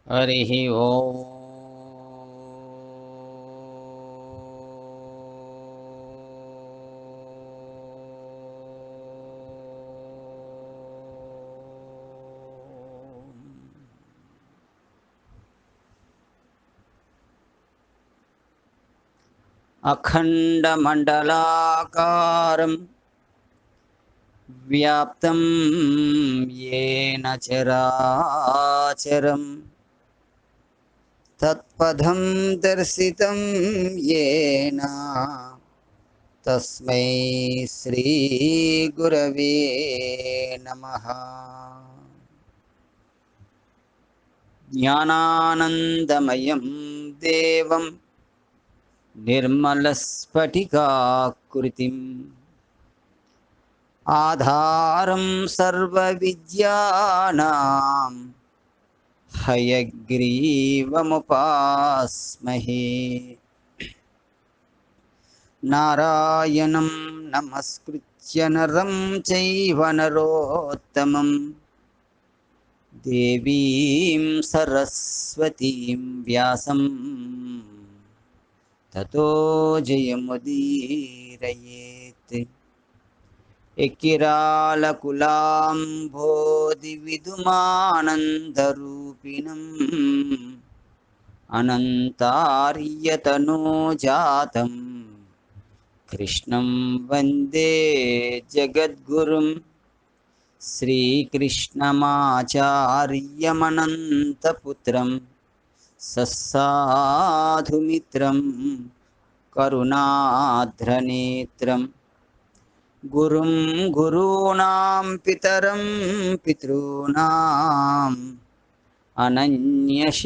हरिः ओम्। अखण्डमण्डलाकारं व्याप्तं येन चराचरं तत्पदं दर्शितं येन तस्मै श्रीगुरवे नमः। ज्ञानानन्दमयं देवं निर्मलस्फटिकाकृतिम् आधारं सर्वविद्यानां हयग्रीवमुपास्महे। नारायणं नमस्कृत्य नरं चैव नरोत्तमं देवीं सरस्वतीं व्यासं ततो जयमुदीरयेत्। एकिरालकुलाम्भोदिविदुमानन्दरूपिणम् अनन्तार्यतनोजातं कृष्णं वन्दे जगद्गुरुं श्रीकृष्णमाचार्यमनन्तपुत्रं सस्साधुमित्रं करुणाध्रनेत्रं गुरुं गुरूणां पितरं पितॄणाम् अनन्यशेषशरणं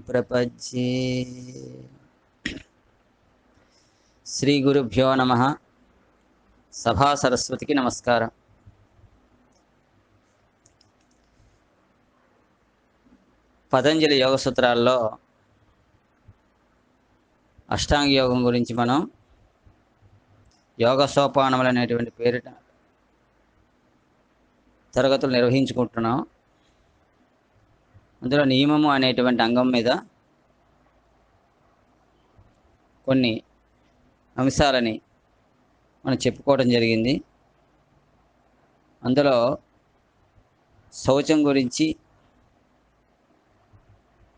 प्रपद्ये। శ్రీ గురుభ్యో నమః. సభా సరస్వతికి నమస్కారం. పతంజలి యోగ సూత్రాల్లో అష్టాంగ యోగం గురించి మనం యోగ సోపానములు అనేటువంటి పేరిట తరగతులు నిర్వహించుకుంటున్నాం. అందులో నియమము అనేటువంటి అంగం మీద కొన్ని అంశాలని మనం చెప్పుకోవడం జరిగింది. అందులో శౌచం గురించి,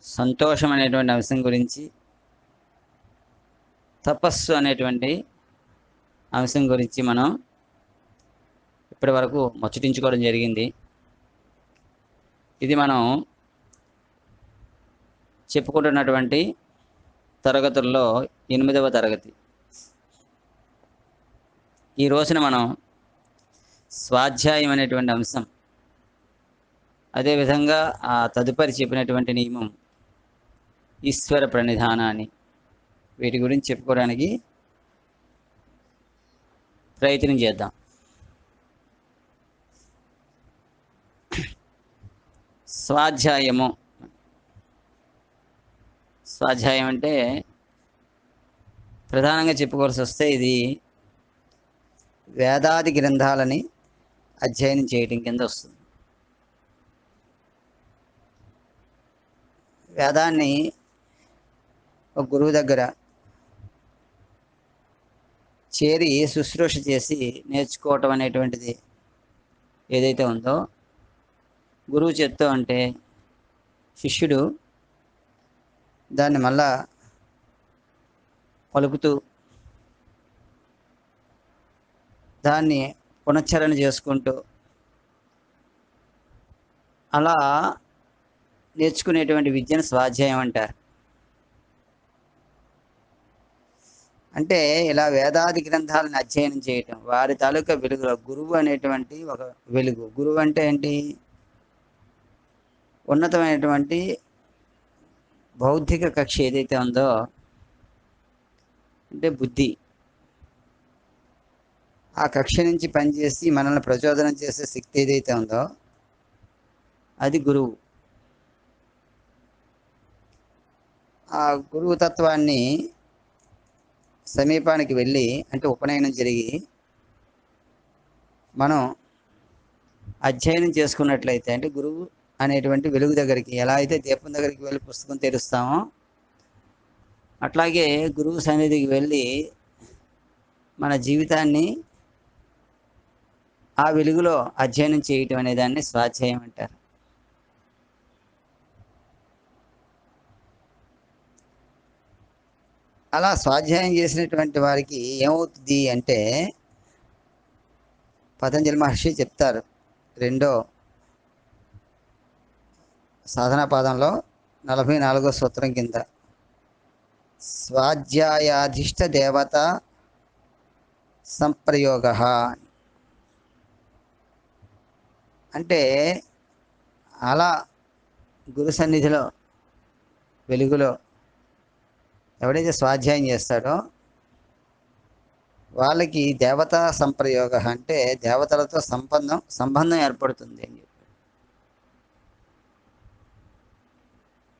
సంతోషం అనేటువంటి అంశం గురించి, తపస్సు అనేటువంటి అంశం గురించి మనం ఇప్పటి వరకు ముచ్చటించుకోవడం జరిగింది. ఇది మనం చెప్పుకుంటున్నటువంటి తరగతుల్లో 8వ తరగతి. ఈ రోజున మనం స్వాధ్యాయం అనేటువంటి అంశం, అదేవిధంగా ఆ తదుపరి చెప్పినటువంటి నియమం ఈశ్వర ప్రణిధానాన్ని, వీటి గురించి చెప్పుకోవడానికి ప్రయత్నం చేద్దాం. స్వాధ్యాయం అంటే ప్రధానంగా చెప్పుకోవాల్సి వస్తే ఇది వేదాది గ్రంథాలని అధ్యయనం చేయటం కింద వస్తుంది. వేదాన్ని ఒక గురువు దగ్గర చేరి శుశ్రూష చేసి నేర్చుకోవటం అనేటువంటిది ఏదైతే ఉందో, గురువు చెప్తూ ఉంటే శిష్యుడు దాన్ని మళ్ళా పలుకుతూ దాన్ని పునశ్చరణ చేసుకుంటూ అలా నేర్చుకునేటువంటి విద్యను స్వాధ్యాయం అంటారు. అంటే ఇలా వేదాది గ్రంథాలను అధ్యయనం చేయటం, వారి తాలూకా వెలుగులో గురువు అనేటువంటి ఒక వెలుగు. గురువు అంటే ఏంటి? ఉన్నతమైనటువంటి బౌద్ధిక కక్ష ఏదైతే ఉందో, అంటే బుద్ధి, ఆ కక్ష నుంచి పనిచేసి మనల్ని ప్రచోదనం చేసే శక్తి ఏదైతే ఉందో అది గురువు. ఆ గురువు తత్వాన్ని సమీపానికి వెళ్ళి, అంటే ఉపనయనం జరిగి మనం అధ్యయనం చేసుకున్నట్లయితే, అంటే గురువు అనేటువంటి వెలుగు దగ్గరికి, ఎలా అయితే దీపం దగ్గరికి వెళ్ళి పుస్తకం తెరుస్తామో అట్లాగే గురువు సన్నిధికి వెళ్ళి మన జీవితాన్ని ఆ వెలుగులో అధ్యయనం చేయటం అనే దాన్ని స్వాధ్యాయం అంటారు. అలా స్వాధ్యాయం చేసినటువంటి వారికి ఏమవుతుంది అంటే, పతంజలి మహర్షి చెప్తారు రెండో సాధనా పాదంలో 44వ సూత్రం కింద, స్వాధ్యాయాధిష్ట దేవత సంప్రయోగ. అంటే అలా గురు సన్నిధిలో వెలుగులో ఎవడైతే స్వాధ్యాయం చేస్తాడో వాళ్ళకి దేవతా సంప్రయోగ, అంటే దేవతలతో సంబంధం ఏర్పడుతుంది అని చెప్పి.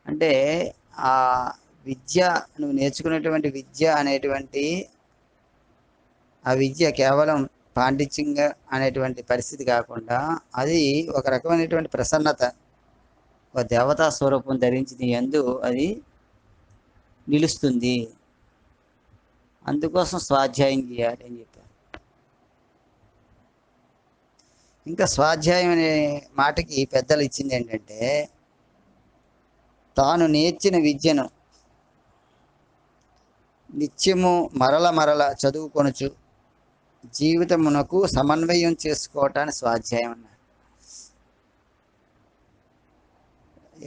అంటే ఆ విద్య, నువ్వు నేర్చుకునేటువంటి విద్య అనేటువంటి ఆ విద్య కేవలం పాండిత్యంగా అనేటువంటి పరిస్థితి కాకుండా అది ఒక రకమైనటువంటి ప్రసన్నత, ఒక దేవతా స్వరూపం ధరించి నీ యందు అది నిలుస్తుంది. అందుకోసం స్వాధ్యాయం చేయాలి అని చెప్పారు. ఇంకా స్వాధ్యాయం అనే మాటకి పెద్దలు ఇచ్చింది ఏంటంటే, తాను నేర్చిన విద్యను నిత్యము మరల చదువుకొనుచు జీవితమునకు సమన్వయం చేసుకోవటాన్ని స్వాధ్యాయం అన్నారు.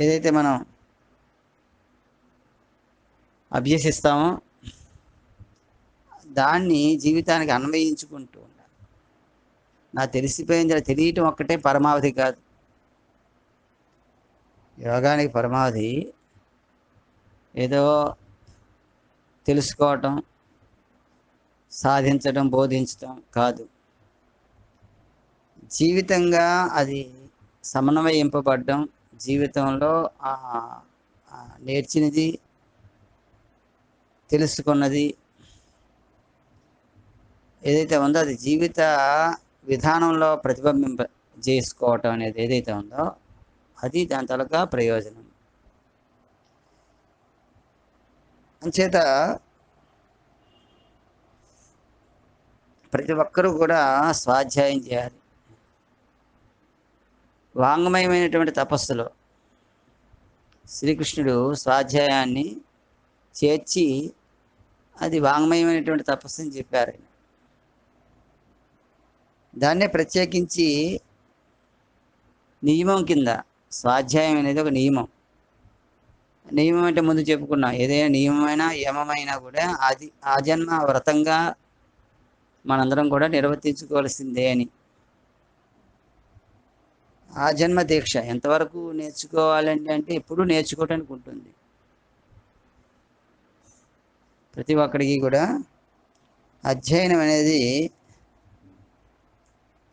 ఏదైతే మనం అభ్యసిస్తామో దాన్ని జీవితానికి అన్వయించుకుంటూ ఉండాలి. నాకు తెలిసిపోయింది, తెలియటం ఒక్కటే పరమావధి కాదు. యోగానికి పరమావధి ఏదో తెలుసుకోవటం, సాధించడం, బోధించటం కాదు. జీవితంగా అది సమన్వయింపబడ్డం, జీవితంలో నేర్చినది, తెలుసుకున్నది ఏదైతే ఉందో అది జీవిత విధానంలో ప్రతిబింబింప చేసుకోవటం అనేది ఏదైతే ఉందో అది దాని తాలూకా ప్రయోజనం. అంచేత ప్రతి ఒక్కరూ కూడా స్వాధ్యాయం చేయాలి. వాంగ్మయమైనటువంటి తపస్సులో శ్రీకృష్ణుడు స్వాధ్యాయాన్ని చేర్చి అది వాంగ్మయమైనటువంటి తపస్సు అని చెప్పారు. దాన్నే ప్రత్యేకించి నియమం కింద, స్వాధ్యాయం అనేది ఒక నియమం. నియమం అంటే ముందు చెప్పుకున్నాం, ఏదైనా నియమమైనా యమమైనా కూడా అది ఆజన్మ వ్రతంగా మనందరం కూడా నిర్వర్తించుకోవాల్సిందే అని. ఆ జన్మ దీక్ష ఎంతవరకు నేర్చుకోవాలండి అంటే ఎప్పుడూ నేర్చుకోవటానికి ఉంటుంది. ప్రతి ఒక్కడికి కూడా అధ్యయనం అనేది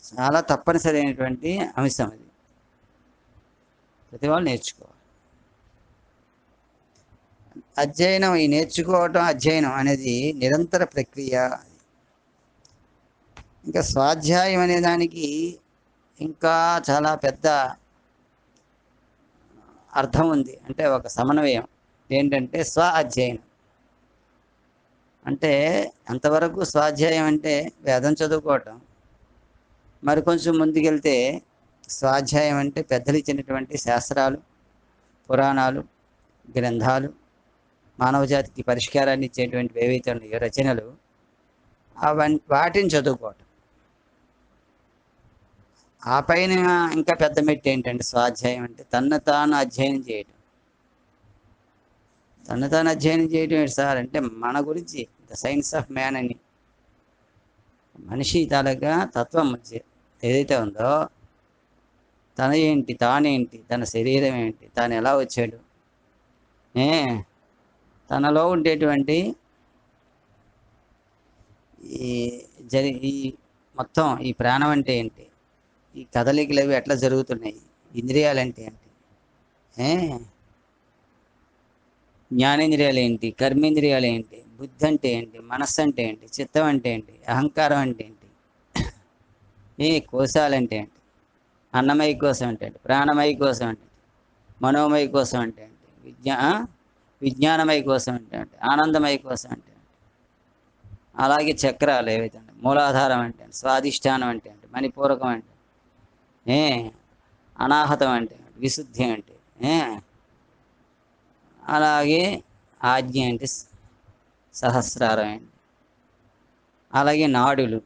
చాలా తప్పనిసరి అయినటువంటి అంశం. అది ప్రతి వాళ్ళు నేర్చుకోవాలి. అధ్యయనం, ఈ నేర్చుకోవటం అధ్యయనం అనేది నిరంతర ప్రక్రియ. ఇంకా స్వాధ్యాయం అనే దానికి ఇంకా చాలా పెద్ద అర్థం ఉంది. అంటే ఒక సమన్వయం ఏంటంటే స్వ అధ్యయనం అంటే అంతవరకు స్వాధ్యాయం అంటే వేదం చదువుకోవటం. మరి కొంచెం ముందుకెళ్తే స్వాధ్యాయం అంటే పెద్దలు ఇచ్చినటువంటి శాస్త్రాలు, పురాణాలు, గ్రంథాలు, మానవజాతికి పరిష్కారాన్ని ఇచ్చేటువంటివి ఏవైతే ఉన్నాయో రచనలు, వాటిని చదువుకోవటం. ఆ పైన ఇంకా పెద్ద మెట్టు ఏంటంటే స్వాధ్యాయం అంటే తన్ను తాను అధ్యయనం చేయటం. తన్ను తాను అధ్యయనం చేయటం ఏంటి సార్ అంటే మన గురించి, ద సైన్స్ ఆఫ్ మ్యాన్ అని, మనిషి తాలూకా తత్వం ఏదైతే ఉందో, తన ఏంటి, తానేంటి, తన శరీరం ఏంటి, తాను ఎలా వచ్చాడు, తనలో ఉండేటువంటి ఈ మొత్తం ఈ ప్రాణం అంటే ఏంటి, ఈ కదలికలు అవి ఎట్లా జరుగుతున్నాయి, ఇంద్రియాలు అంటే ఏంటి, జ్ఞానేంద్రియాలు ఏంటి, కర్మేంద్రియాలు ఏంటి, బుద్ధి అంటే ఏంటి, మనస్సు అంటే ఏంటి, చిత్తం అంటే ఏంటి, అహంకారం అంటే ఏంటి, కోశాలంటే ఏంటి, అన్నమయ కోశం అంటే ఏంటి, ప్రాణమయ కోశం అంటే మనోమయ కోసం అంటే ఏంటి? విజ్ఞానమయ కోసం అంటే ఏంటి? ఆనందమయ కోసం అంటే ఏంటి? అలాగే చక్రాలు ఏవైతే ఉంటాయి, మూలాధారం అంటే ఏంటి? స్వాధిష్టానం అంటే ఏంటి? మణిపూరకం అంటే ఏ అనాహతం అంటే ఏంటి? విశుద్ధి అంటే ఏ అలాగే ఆజ్ఞ అంటే సహస్రారం ఏంటి? అలాగే నాడులు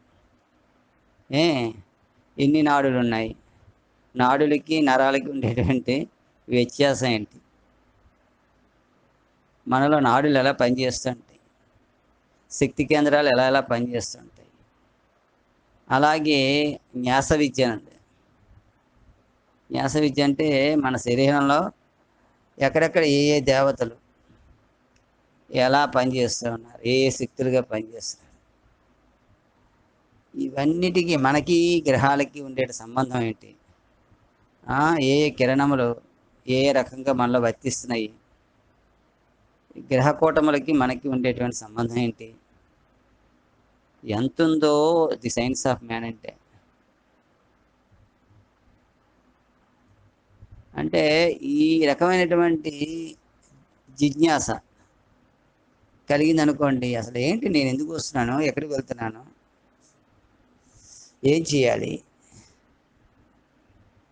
ఏ ఎన్ని నాడులు ఉన్నాయి? నాడులకి నరాలకి ఉండేటువంటి వ్యత్యాసం ఏంటి? మనలో నాడులు ఎలా పనిచేస్తుంటాయి? శక్తి కేంద్రాలు ఎలా ఎలా పనిచేస్తుంటాయి? అలాగే న్యాస విద్య ఉంది. న్యాస విద్య అంటే మన శరీరంలో ఎక్కడెక్కడ ఏ ఏ దేవతలు ఎలా పనిచేస్తూ ఉన్నారు, ఏ ఏ శక్తులుగా పనిచేస్తున్నారు, ఇవన్నిటికీ మనకి గ్రహాలకి ఉండే సంబంధం ఏంటి? ఏ ఏ కిరణములు ఏ ఏ రకంగా మనలో వర్తిస్తున్నాయి, గ్రహకూటములకి మనకి ఉండేటువంటి సంబంధం ఏంటి? ఎంతుందో ది సైన్స్ ఆఫ్ మ్యాన్ అంటే అంటే ఈ రకమైనటువంటి జిజ్ఞాస కలిగింది అనుకోండి, అసలు ఏంటి, నేను ఎందుకు వస్తున్నాను, ఎక్కడికి వెళ్తున్నాను, ఏం చేయాలి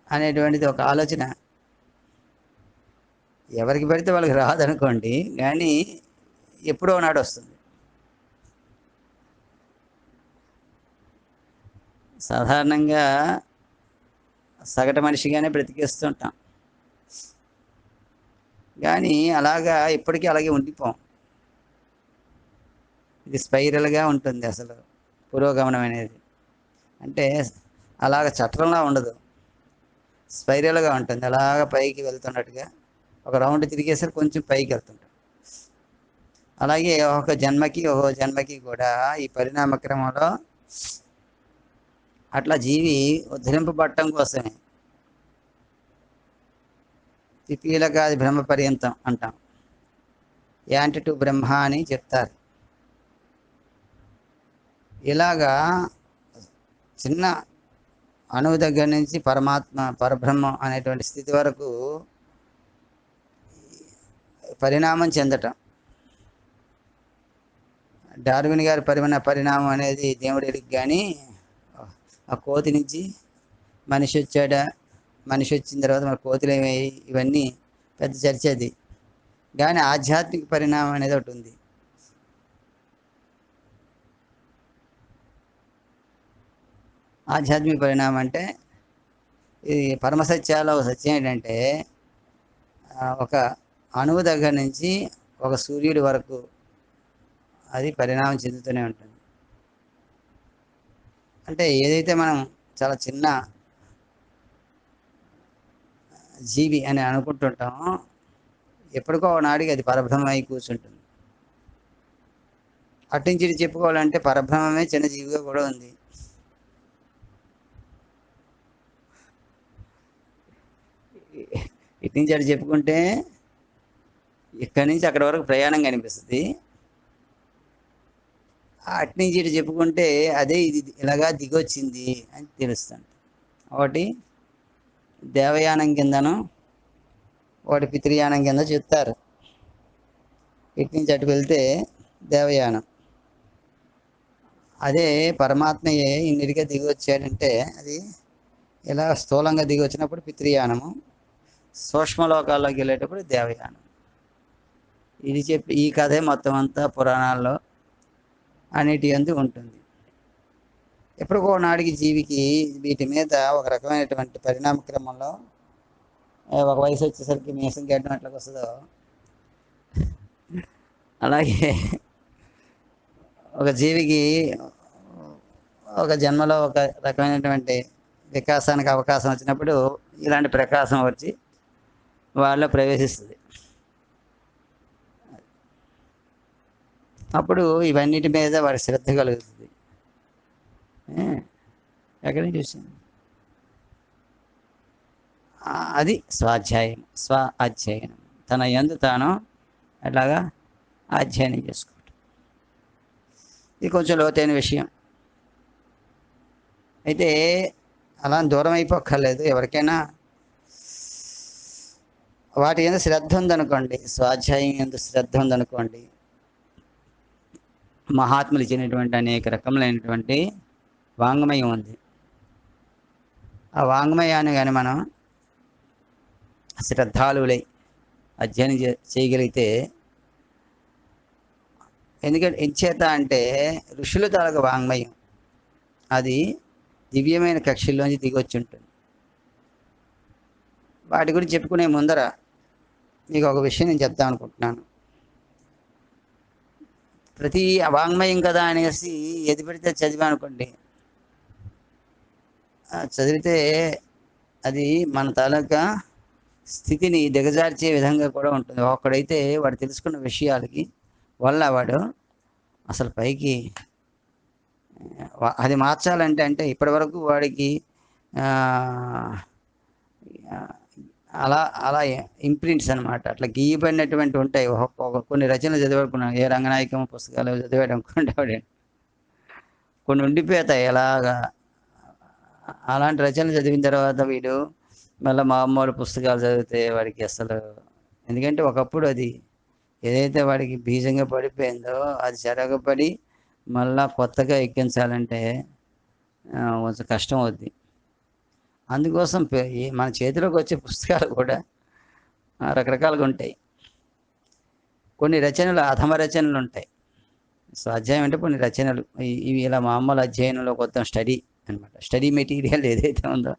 అనేటువంటిది ఒక ఆలోచన ఎవరికి పడితే వాళ్ళకి రాదనుకోండి, కానీ ఎప్పుడో నాడు వస్తుంది. సాధారణంగా సగటు మనిషిగానే బ్రతికేస్తుంటాం, కానీ అలాగా ఇప్పటికీ అలాగే ఉండిపోం. ఇది స్పైరల్గా ఉంటుంది అసలు పురోగమనం అనేది. అంటే అలాగ చట్రంలా ఉండదు, స్పైరల్గా ఉంటుంది. అలాగ పైకి వెళ్తున్నట్టుగా ఒక రౌండ్ తిరిగేసరికి కొంచెం పైకి వెళ్తుంటాం. అలాగే ఒక జన్మకి కూడా ఈ పరిణామ క్రమంలో అట్లా జీవి ఉద్ధరింపబడటం కోసమే పిపీలకాది బ్రహ్మ పర్యంతం అంటాం, యాంటి టు బ్రహ్మ అని చెప్తారు. ఇలాగా చిన్న అణువు దగ్గర నుంచి పరమాత్మ పరబ్రహ్మం అనేటువంటి స్థితి వరకు పరిణామం చెందటం. డార్విన్ గారి పరిణామం అనేది దేవుడికి, కానీ ఆ కోతి నుంచి మనిషి వచ్చాడా, మనిషి వచ్చిన తర్వాత మన కోతులు ఏమయ్యాయి, ఇవన్నీ పెద్ద చర్చ అది. కానీ ఆధ్యాత్మిక పరిణామం అనేది ఒకటి ఉంది. ఆధ్యాత్మిక పరిణామం అంటే ఇది పరమసత్యాల్లో సత్యం ఏంటంటే ఒక అణువు దగ్గర నుంచి ఒక సూర్యుడి వరకు అది పరిణామం చెందుతూనే ఉంటుంది. అంటే ఏదైతే మనం చాలా చిన్న జీవి అని అనుకుంటుంటామో, ఎప్పటికో నాడికి అది పరబ్రహ్మం అయి కూర్చుంటుంది. అట్నుంచి చెప్పుకోవాలంటే పరబ్రహ్మమే చిన్న జీవిగా కూడా ఉంది. ఇటు నుంచి అటు చెప్పుకుంటే ఇక్కడి నుంచి అక్కడి వరకు ప్రయాణం కనిపిస్తుంది. అట్నుంచి ఇటు చెప్పుకుంటే అదే ఇది ఇలాగా దిగొచ్చింది అని తెలుస్తుంది. ఒకటి దేవయానం కిందను, ఒకటి పితృయానం కింద చెప్తారు. ఇటు నుంచి అటు వెళ్తే దేవయానం, అదే పరమాత్మయే ఇన్నిటిగా దిగి వచ్చాడంటే అది ఇలా స్థూలంగా దిగి వచ్చినప్పుడు పితృయానము, సూక్ష్మలోకాల్లోకి వెళ్ళేటప్పుడు దేవయానం. ఇది చెప్పి ఈ కథే మొత్తం అంతా పురాణాల్లో అన్నిటి యందు ఉంటుంది. ఎప్పటికో నాడికి జీవికి వీటి మీద ఒక రకమైనటువంటి పరిణామ క్రమంలో ఒక వయసు వచ్చేసరికి మీసం గడ్డం ఎట్లా వస్తుందో, అలాగే ఒక జీవికి ఒక జన్మలో ఒక రకమైనటువంటి వికాసానికి అవకాశం వచ్చినప్పుడు ఇలాంటి ప్రకాశం వచ్చి వాళ్ళలో ప్రవేశిస్తుంది. అప్పుడు ఇవన్నిటి మీద వాడి శ్రద్ధ కలుగుతుంది. ఎక్కడి నుంచి వచ్చింది అది? స్వాధ్యాయం, స్వ అధ్యయనం, తన యందు తాను అట్లాగా అధ్యయనం చేసుకోవటం. ఇది కొంచెం లోతైన విషయం. అయితే అలా దూరం అయిపోక్కర్లేదు. ఎవరికైనా వాటి మీద శ్రద్ధ ఉందనుకోండి, స్వాధ్యాయం ఎందు శ్రద్ధ ఉందనుకోండి, మహాత్ములు ఇచ్చినటువంటి అనేక రకములైనటువంటి వాంగ్మయం ఉంది. ఆ వాంగ్మయాన్ని కానీ మనం శ్రద్ధాలువులై అధ్యయనం చేయగలిగితే, ఎందుకంటే ఎంచేత అంటే ఋషుల తాలూకు వాంగ్మయం అది దివ్యమైన కక్షల్లోంచి దిగొచ్చి ఉంటుంది. వాటి గురించి చెప్పుకునే ముందర మీకు ఒక విషయం నేను చెప్తాను అనుకుంటున్నాను. ప్రతి వాంగ్మయం కదా అనేసి ఏది పడితే చదివా అనుకోండి, చదివితే అది మన తాలూకా స్థితిని దిగజార్చే విధంగా కూడా ఉంటుంది. ఒక్కడైతే వాడు తెలుసుకున్న విషయాలకి వల్ల వాడు అసలు పైకి అది మార్చాలంటే అంటే ఇప్పటి వరకు వాడికి అలా అలా ఇంప్రింట్స్ అనమాట, అట్లా గీయబడినటువంటి ఉంటాయి. కొన్ని రచనలు చదివాడుకున్నాను, ఏ రంగనాయకం పుస్తకాలు చదివాడు అనుకోండి, వాడు కొన్ని ఉండిపోతాయి ఎలాగా. అలాంటి రచనలు చదివిన తర్వాత వీడు మళ్ళీ మామూలు పుస్తకాలు చదివితే వాడికి అసలు, ఎందుకంటే ఒకప్పుడు అది ఏదైతే వాడికి బీజంగా పడిపోయిందో అది చెరగబడి మళ్ళా కొత్తగా ఎక్కించాలంటే కొంచెం కష్టం అవుద్ది. అందుకోసం మన చేతిలోకి వచ్చే పుస్తకాలు కూడా రకరకాలుగా ఉంటాయి. కొన్ని రచనలు అధమ రచనలు ఉంటాయి. స్వాధ్యాయం అంటే కొన్ని రచనలు ఇవి ఇలా మామూలు అధ్యయనంలో కొత్త స్టడీ అనమాట. స్టడీ మెటీరియల్ ఏదైతే ఉందో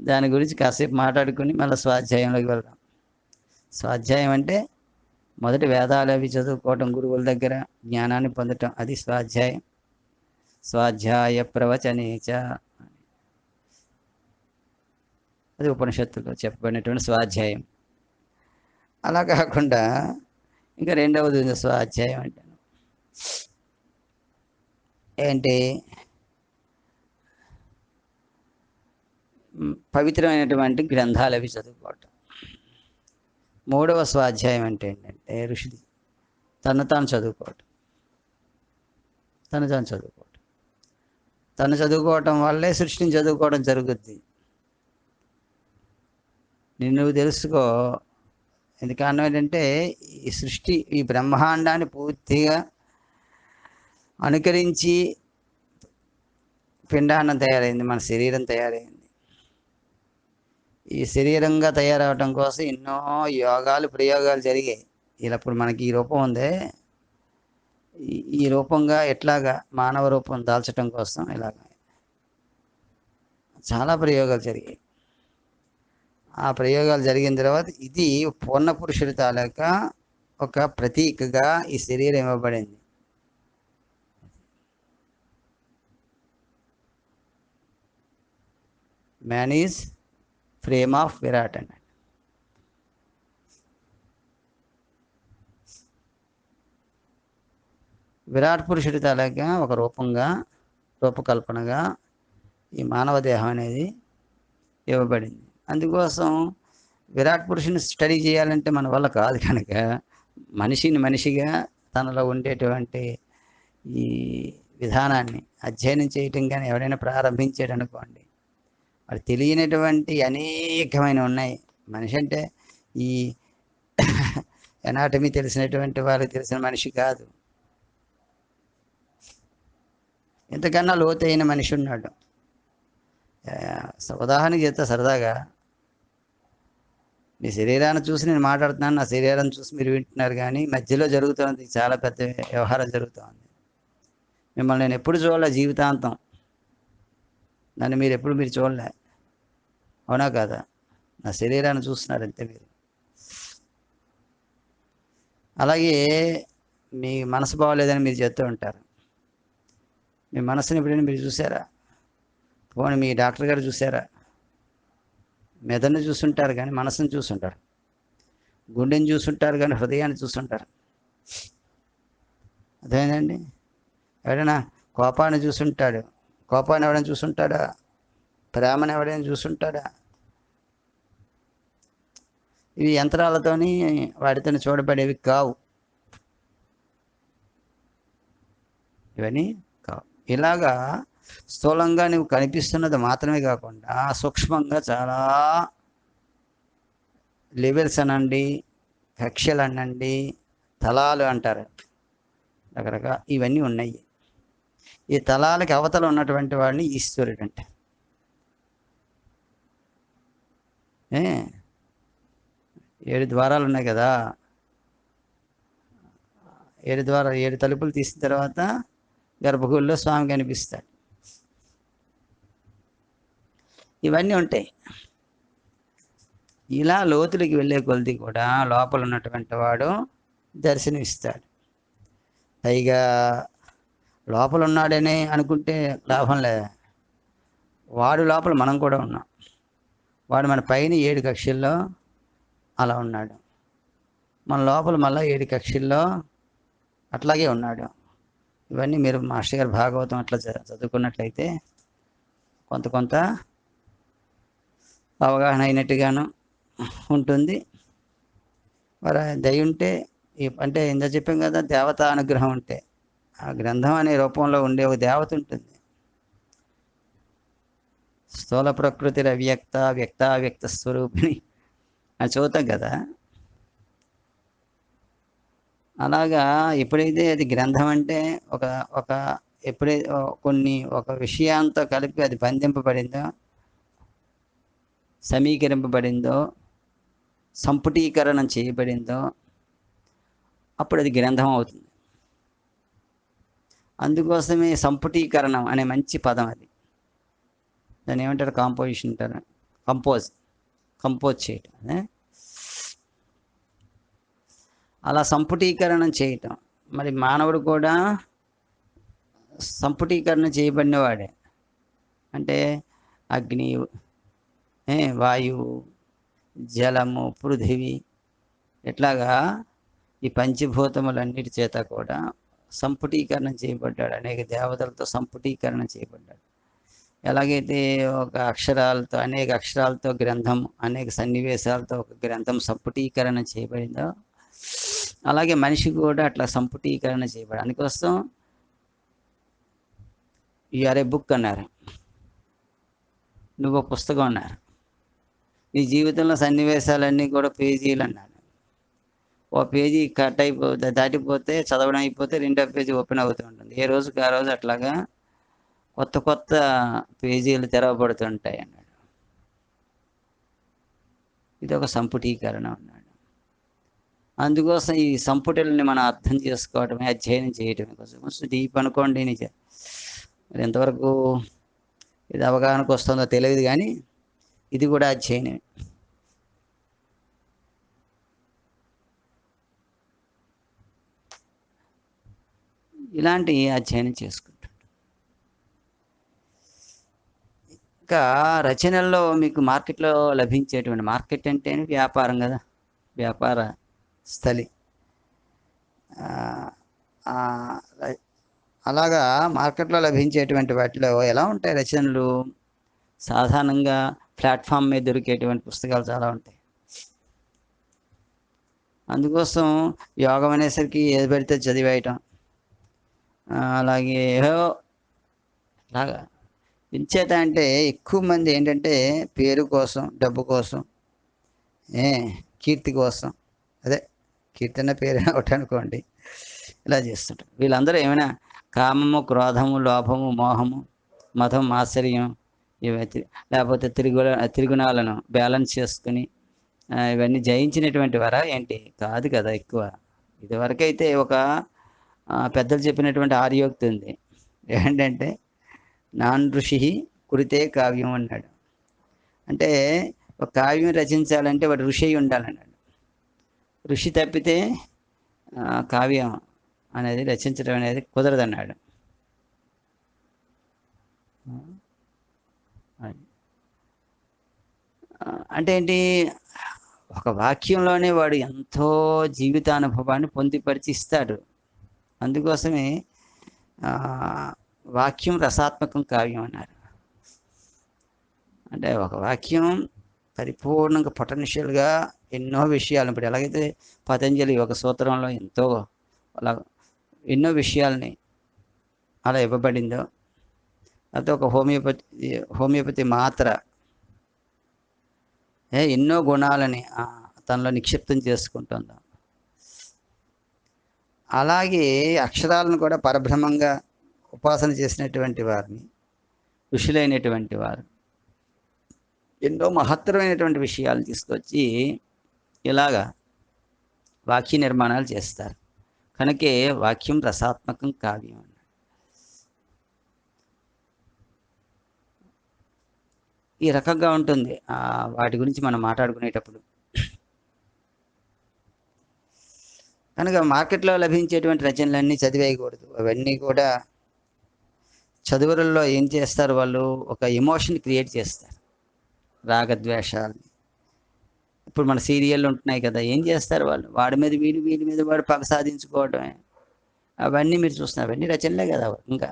దాని గురించి కాసేపు మాట్లాడుకుని మళ్ళీ స్వాధ్యాయంలోకి వెళ్దాం. స్వాధ్యాయం అంటే మొదటి వేదాలు అవి చదువుకోవటం, గురువుల దగ్గర జ్ఞానాన్ని పొందటం, అది స్వాధ్యాయం. స్వాధ్యాయ ప్రవచనేచ, అది ఉపనిషత్తులో చెప్పబడినటువంటి స్వాధ్యాయం. అలా కాకుండా ఇంకా రెండవది ఉంది స్వాధ్యాయం అంటే ఏంటి, పవిత్రమైనటువంటి గ్రంథాలు అవి చదువుకోవటం. మూడవ స్వాధ్యాయం అంటే ఏంటంటే ఋషిది తను తాను చదువుకోవటం. తను చదువుకోవటం వల్లే సృష్టిని చదువుకోవడం జరుగుద్ది. నువ్వు తెలుసుకో. ఎందుకు కారణం ఏంటంటే ఈ సృష్టి, ఈ బ్రహ్మాండాన్ని పూర్తిగా అనుకరించి పిండాండం తయారైంది, మన శరీరం తయారైంది. ఈ శరీరంగా తయారవటం కోసం ఎన్నో యోగాలు ప్రయోగాలు జరిగాయి. ఇలా ఇప్పుడు మనకి ఈ రూపం ఉందే, ఈ రూపంగా ఎట్లాగా మానవ రూపం దాల్చడం కోసం ఇలాగ చాలా ప్రయోగాలు జరిగాయి. ఆ ప్రయోగాలు జరిగిన తర్వాత ఇది పూర్ణ పురుషుడి తాలూకా ఒక ప్రతీకగా ఈ శరీరం ఇవ్వబడింది. Man is frame of Virat అన్నాడు. విరాట్ పురుషుడి తాలూకా ఒక రూపకల్పనగా ఈ మానవ దేహం అనేది ఇవ్వబడింది. అందుకోసం విరాట్ పురుషుని స్టడీ చేయాలంటే మన వల్ల కాదు కనుక మనిషిగా తనలో ఉండేటువంటి ఈ విధానాన్ని అధ్యయనం చేయటం కానీ ఎవరైనా ప్రారంభించాడు అనుకోండి, వాడు తెలియనటువంటి అనేకమైన ఉన్నాయి. మనిషి అంటే ఈ ఎనాటమీ తెలిసినటువంటి వాళ్ళకి తెలిసిన మనిషి కాదు, ఎంతకన్నా లోతైన మనిషి ఉన్నాడు. ఉదాహరణకి చెప్తా సరదాగా, మీ శరీరాన్ని చూసి నేను మాట్లాడుతున్నాను, నా శరీరాన్ని చూసి మీరు వింటున్నారు, కానీ మధ్యలో జరుగుతుంది చాలా పెద్ద వ్యవహారం జరుగుతుంది. మిమ్మల్ని నేను ఎప్పుడు చూడలే, జీవితాంతం నన్ను మీరు ఎప్పుడు చూడలే, అవునా కాదా? నా శరీరాన్ని చూస్తున్నారు అంతే మీరు. అలాగే మీ మనసు బాగోలేదని మీరు చెప్తూ ఉంటారు. మీ మనసుని ఎప్పుడైనా మీరు చూసారా? పోనీ మీ డాక్టర్ గారు చూసారా? మెదడుని చూస్తుంటారు కానీ మనసుని చూస్తుంటారు, గుండెని చూస్తుంటారు కానీ హృదయాన్ని చూస్తుంటారు. అదేంటండి, ఎవడైనా కోపాన్ని చూస్తుంటాడు, కోపాన్ని ఎవడైనా చూస్తుంటాడా? ప్రేమను ఎవడైనా చూస్తుంటాడా? ఇవి యంత్రాలతోని వాటితో చూడబడేవి కావు, ఇవన్నీ కావు. ఇలాగా స్థూలంగా నువ్వు కనిపిస్తున్నది మాత్రమే కాకుండా సూక్ష్మంగా చాలా లెవెల్స్ అనండి, కక్షలు అనండి, తలాలు అంటారు, రకరకాల ఇవన్నీ ఉన్నాయి. ఈ తలాలకి అవతల ఉన్నటువంటి వాడిని ఈశ్వరుడు అంటే. ఏ 7 ద్వారాలు ఉన్నాయి కదా, 7 తలుపులు తీసిన తర్వాత గర్భగుడిలో స్వామి కనిపిస్తాడు. ఇవన్నీ ఉంటాయి. ఇలా లోతులకి వెళ్ళే కొలది కూడా లోపల ఉన్నటువంటి వాడు దర్శనమిస్తాడు. పైగా లోపల ఉన్నాడని అనుకుంటే లాభం లేదు. వాడు లోపల మనం కూడా ఉన్నాం. వాడు మన పైన 7 కక్షల్లో అలా ఉన్నాడు, మన లోపల మళ్ళీ 7 కక్షల్లో అట్లాగే ఉన్నాడు. ఇవన్నీ మీరు మాస్టర్ గారు భాగవతం అట్లా చదువుకున్నట్లయితే కొంత అవగాహన అయినట్టుగాను ఉంటుంది. మరి దయ ఉంటే అంటే ఇందా చెప్పాం కదా, దేవతా అనుగ్రహం ఉంటే ఆ గ్రంథం అనే రూపంలో ఉండే ఒక దేవత ఉంటుంది. స్థూల ప్రకృతి అవ్యక్త వ్యక్త స్వరూపిణి అని చదువుతాం కదా. అలాగా ఎప్పుడైతే అది గ్రంథం అంటే ఒక ఎప్పుడైతే ఒక విషయాంతో కలిపి అది బంధింపబడిందో, సమీకరింపబడిందో, సంపుటీకరణం చేయబడిందో అప్పుడు అది గ్రంథం అవుతుంది. అందుకోసమే సంపుటీకరణం అనే మంచి పదం అది. దాన్ని ఏమంటారు? కాంపోజిషన్ అంటారు. కంపోజ్ చేయటం. అలా సంపుటీకరణం చేయటం. మరి మానవుడు కూడా సంపుటీకరణ చేయబడినవాడే. అంటే అగ్ని, వాయువు, జలము, పృథివీ, ఇట్లాగా ఈ పంచభూతములన్నిటి చేత కూడా సంపుటీకరణ చేయబడ్డాడు. అనేక దేవతలతో సంపుటీకరణ చేయబడ్డాడు. ఎలాగైతే అనేక అక్షరాలతో గ్రంథం, అనేక సన్నివేశాలతో ఒక గ్రంథం సంపుటీకరణ చేయబడిందో, అలాగే మనిషి కూడా అట్లా సంపుటీకరణ చేయబడి. అందుకోసం యు ఆర్ ఏ బుక్ అన్నారు, నువ్వు పుస్తకం అన్నారు. నీ జీవితంలో సన్నివేశాలన్నీ కూడా పేజీలు అన్నారు. ఓ పేజీ కట్ అయిపోతే దాటిపోతే చదవడం అయిపోతే రెండో పేజీ ఓపెన్ అవుతూ ఉంటుంది. ఏ రోజుకి ఆ రోజు అట్లాగా కొత్త పేజీలు తెరవబడుతుంటాయి అన్నాడు. ఇది ఒక సంపుటీకరణ అన్నాడు. అందుకోసం ఈ సంపుటల్ని మనం అర్థం చేసుకోవటమే, అధ్యయనం చేయటమే. కొంచెం డీప్ అనుకోండి. మరి ఎంతవరకు ఇది అవగాహనకు వస్తుందో తెలియదు, కానీ ఇది కూడా అధ్యయనమే. ఇలాంటి అధ్యయనం చేసుకుంటాడు. ఇంకా రచనల్లో మీకు మార్కెట్లో లభించేటువంటి, మార్కెట్ అంటేనే వ్యాపారం కదా, వ్యాపార స్థలి. అలాగా మార్కెట్లో లభించేటువంటి వాటిలో ఎలా ఉంటాయి రచనలు? సాధారణంగా ప్లాట్ఫామ్ మీద దొరికేటువంటి పుస్తకాలు చాలా ఉంటాయి. అందుకోసం యోగం అనేసరికి ఏది పడితే చదివేయటం, అలాగే అలాగా ఎంచేత అంటే ఎక్కువ మంది ఏంటంటే పేరు కోసం, డబ్బు కోసం, కీర్తి కోసం, అదే కీర్తి అన్న పేరు ఒకటి అనుకోండి, ఇలా చేస్తుంటారు. వీళ్ళందరూ ఏమైనా కామము, క్రోధము, లోభము, మోహము, మతం, ఆశ్చర్యం, ఇవైతే లేకపోతే త్రిగుణాలను బ్యాలెన్స్ చేసుకుని ఇవన్నీ జయించినటువంటి వారా ఏంటి? కాదు కదా. ఎక్కువ ఇదివరకైతే ఒక పెద్దలు చెప్పినటువంటి ఆర్యోక్తి ఉంది. ఏంటంటే నాన్ ఋషి కురితే కావ్యం అన్నాడు. అంటే ఒక కావ్యం రచించాలంటే వాడు ఋషి అయి ఉండాలన్నాడు. ఋషి తప్పితే కావ్యం అనేది రచించడం అనేది కుదరదన్నాడు. అంటే ఏంటి? ఒక వాక్యంలోనే వాడు ఎంతో జీవితానుభవాన్ని పొందిపరిచి ఇస్తాడు. అందుకోసమే వాక్యం రసాత్మకం కావ్యం అన్నారు. అంటే ఒక వాక్యం పరిపూర్ణంగా పొటెన్షియల్గా ఎన్నో విషయాలు, ఇప్పుడు ఎలాగైతే పతంజలి ఒక సూత్రంలో ఎంతో అలా ఎన్నో విషయాల్ని అలా ఇవ్వబడిందో, అయితే ఒక హోమియోపతి మాత్ర ఎన్నో గుణాలని తనలో నిక్షిప్తం చేసుకుంటుందో, అలాగే అక్షరాలను కూడా పరబ్రహ్మంగా ఉపాసన చేసినటువంటి వారిని, ఋషులైనటువంటి వారు ఎన్నో మహత్తరమైనటువంటి విషయాలు తీసుకొచ్చి ఇలాగా వాక్య నిర్మాణాలు చేస్తారు. కనుకే వాక్యం రసాత్మకం కావ్యం అన్నాడు. ఈ రకంగా ఉంటుంది వాటి గురించి మనం మాట్లాడుకునేటప్పుడు. కనుక మార్కెట్లో లభించేటువంటి రచనలన్నీ చదివేయకూడదు. అవన్నీ కూడా చదువులలో ఏం చేస్తారు, వాళ్ళు ఒక ఎమోషన్ క్రియేట్ చేస్తారు, రాగద్వేషాలు. ఇప్పుడు మన సీరియళ్ళు ఉంటున్నాయి కదా, ఏం చేస్తారు వాళ్ళు, వాడి మీద వీడి మీద వాడు పగ సాధించుకోవడమే. అవన్నీ మీరు చూస్తున్నారు, అవన్నీ రచనలే కదా. ఇంకా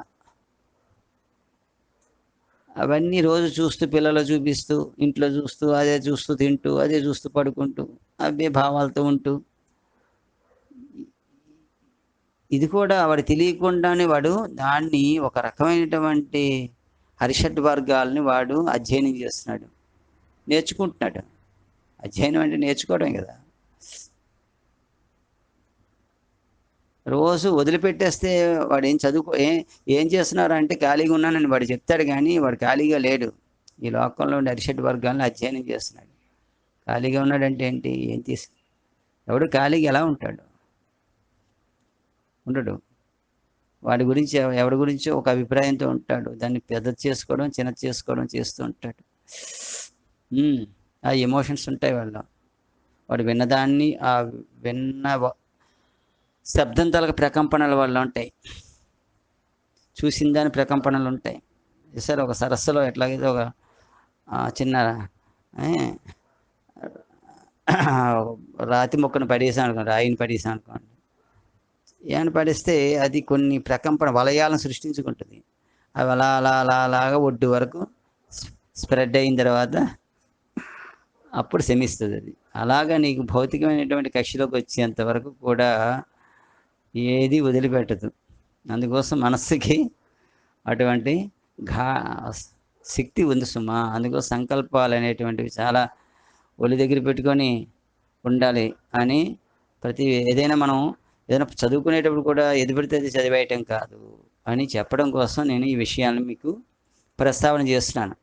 అవన్నీ రోజు చూస్తూ, పిల్లలు చూపిస్తూ, ఇంట్లో చూస్తూ, అదే చూస్తూ తింటూ, అదే చూస్తూ పడుకుంటూ, అవే భావాలతో ఉంటూ, ఇది కూడా వాడు తెలియకుండానే వాడు దాన్ని ఒక రకమైనటువంటి హరిషడ్ వర్గాల్ని వాడు అధ్యయనం చేస్తున్నాడు, నేర్చుకుంటున్నాడు. అధ్యయనం అంటే నేర్చుకోవడమే కదా. రోజు వదిలిపెట్టేస్తే వాడు ఏం చేస్తున్నారు అంటే ఖాళీగా ఉన్నానని వాడు చెప్తాడు, కానీ వాడు ఖాళీగా లేడు. ఈ లోకంలో ఉండే హరిషడ్ వర్గాలను అధ్యయనం చేస్తున్నాడు. ఖాళీగా ఉన్నాడంటే ఏంటి, ఎవడు ఖాళీగా ఎలా ఉంటాడు, ఉండడు. వాడి గురించి ఎవరి గురించో ఒక అభిప్రాయంతో ఉంటాడు, దాన్ని పెద్ద చేసుకోవడం చిన్న చేసుకోవడం చేస్తూ ఉంటాడు. ఆ ఎమోషన్స్ ఉంటాయి వాడు విన్నదాన్ని, ఆ విన్న శబ్దం తలక ప్రకంపనల వల్ల ఉంటాయి, చూసిన దాని ప్రకంపనలు ఉంటాయి. సరే, ఒక సరస్సులో ఎట్లాగైతే ఒక చిన్న రాతి మొక్కను పడేసాను అనుకోండి, రాయిని పడేసాను అనుకోండి, ఏమైనా పడిస్తే అది కొన్ని ప్రకంపన వలయాలను సృష్టించుకుంటుంది. అవి అలా అలా అలా అలాగా ఒడ్డు వరకు స్ప్రెడ్ అయిన తర్వాత అప్పుడు శమిస్తుంది అది. అలాగా నీకు భౌతికమైనటువంటి కక్షలోకి వచ్చేంత వరకు కూడా ఏది వదిలిపెట్టదు. అందుకోసం మనస్సుకి అటువంటి శక్తి ఉంది సుమా. అందుకోసం సంకల్పాలు అనేటువంటివి చాలా ఒళ్ళు దగ్గర పెట్టుకొని ఉండాలి అని ఏదైనా చదువుకునేటప్పుడు కూడా ఎది పడితే అది చదివేయటం కాదు అని చెప్పడం కోసం నేను ఈ విషయాలను మీకు ప్రస్తావన చేస్తున్నాను.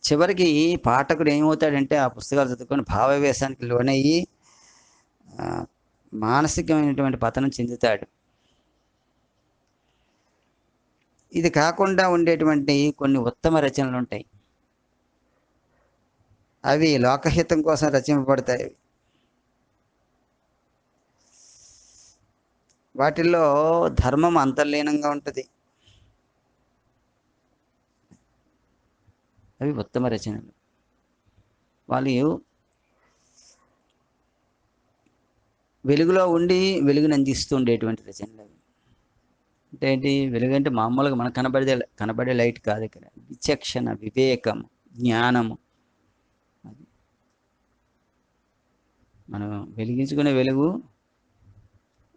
చివరికి పాఠకుడు ఏమవుతాడంటే ఆ పుస్తకాలు చదువుకొని భావావేశానికి లోనయ్యి మానసికమైనటువంటి పతనం చెందుతాడు. ఇది కాకుండా ఉండేటువంటి కొన్ని ఉత్తమ రచనలు ఉంటాయి, అవి లోకహితం కోసం రచింపబడతాయి. వాటిల్లో ధర్మం అంతర్లీనంగా ఉంటుంది. అవి ఉత్తమ రచనలు. వాళ్ళు వెలుగులో ఉండి వెలుగుని అందిస్తూ ఉండేటువంటి రచనలు అవి. అంటే ఏంటి, వెలుగు అంటే మామూలుగా మనకు కనబడే లైట్ కాదు. ఇక్కడ విచక్షణ, వివేకం, జ్ఞానము. మనం వెలిగించుకునే వెలుగు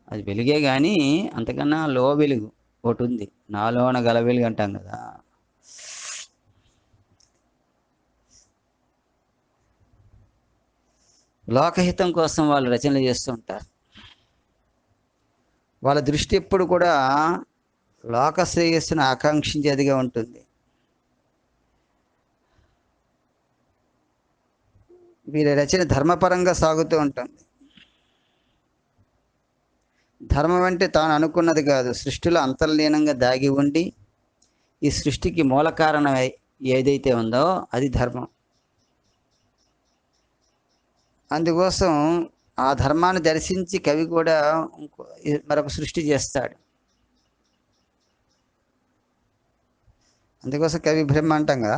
అది వెలుగే, కానీ అంతకన్నా లో వెలుగు ఒకటి ఉంది, నాలోన గల వెలుగు అంటాం కదా. లోకహితం కోసం వాళ్ళు రచనలు చేస్తూ ఉంటారు. వాళ్ళ దృష్టి ఎప్పుడు కూడా లోక శ్రేయస్సును ఆకాంక్షించేదిగా ఉంటుంది. వీరి రచన ధర్మపరంగా సాగుతూ ఉంటుంది. ధర్మం అంటే తాను అనుకున్నది కాదు, సృష్టిలో అంతర్లీనంగా దాగి ఉండి ఈ సృష్టికి మూల కారణం ఏదైతే ఉందో అది ధర్మం. అందుకోసం ఆ ధర్మాన్ని దర్శించి కవి కూడా మరొక సృష్టి చేస్తాడు. అందుకోసం కవి బ్రహ్మ అంటాంగా.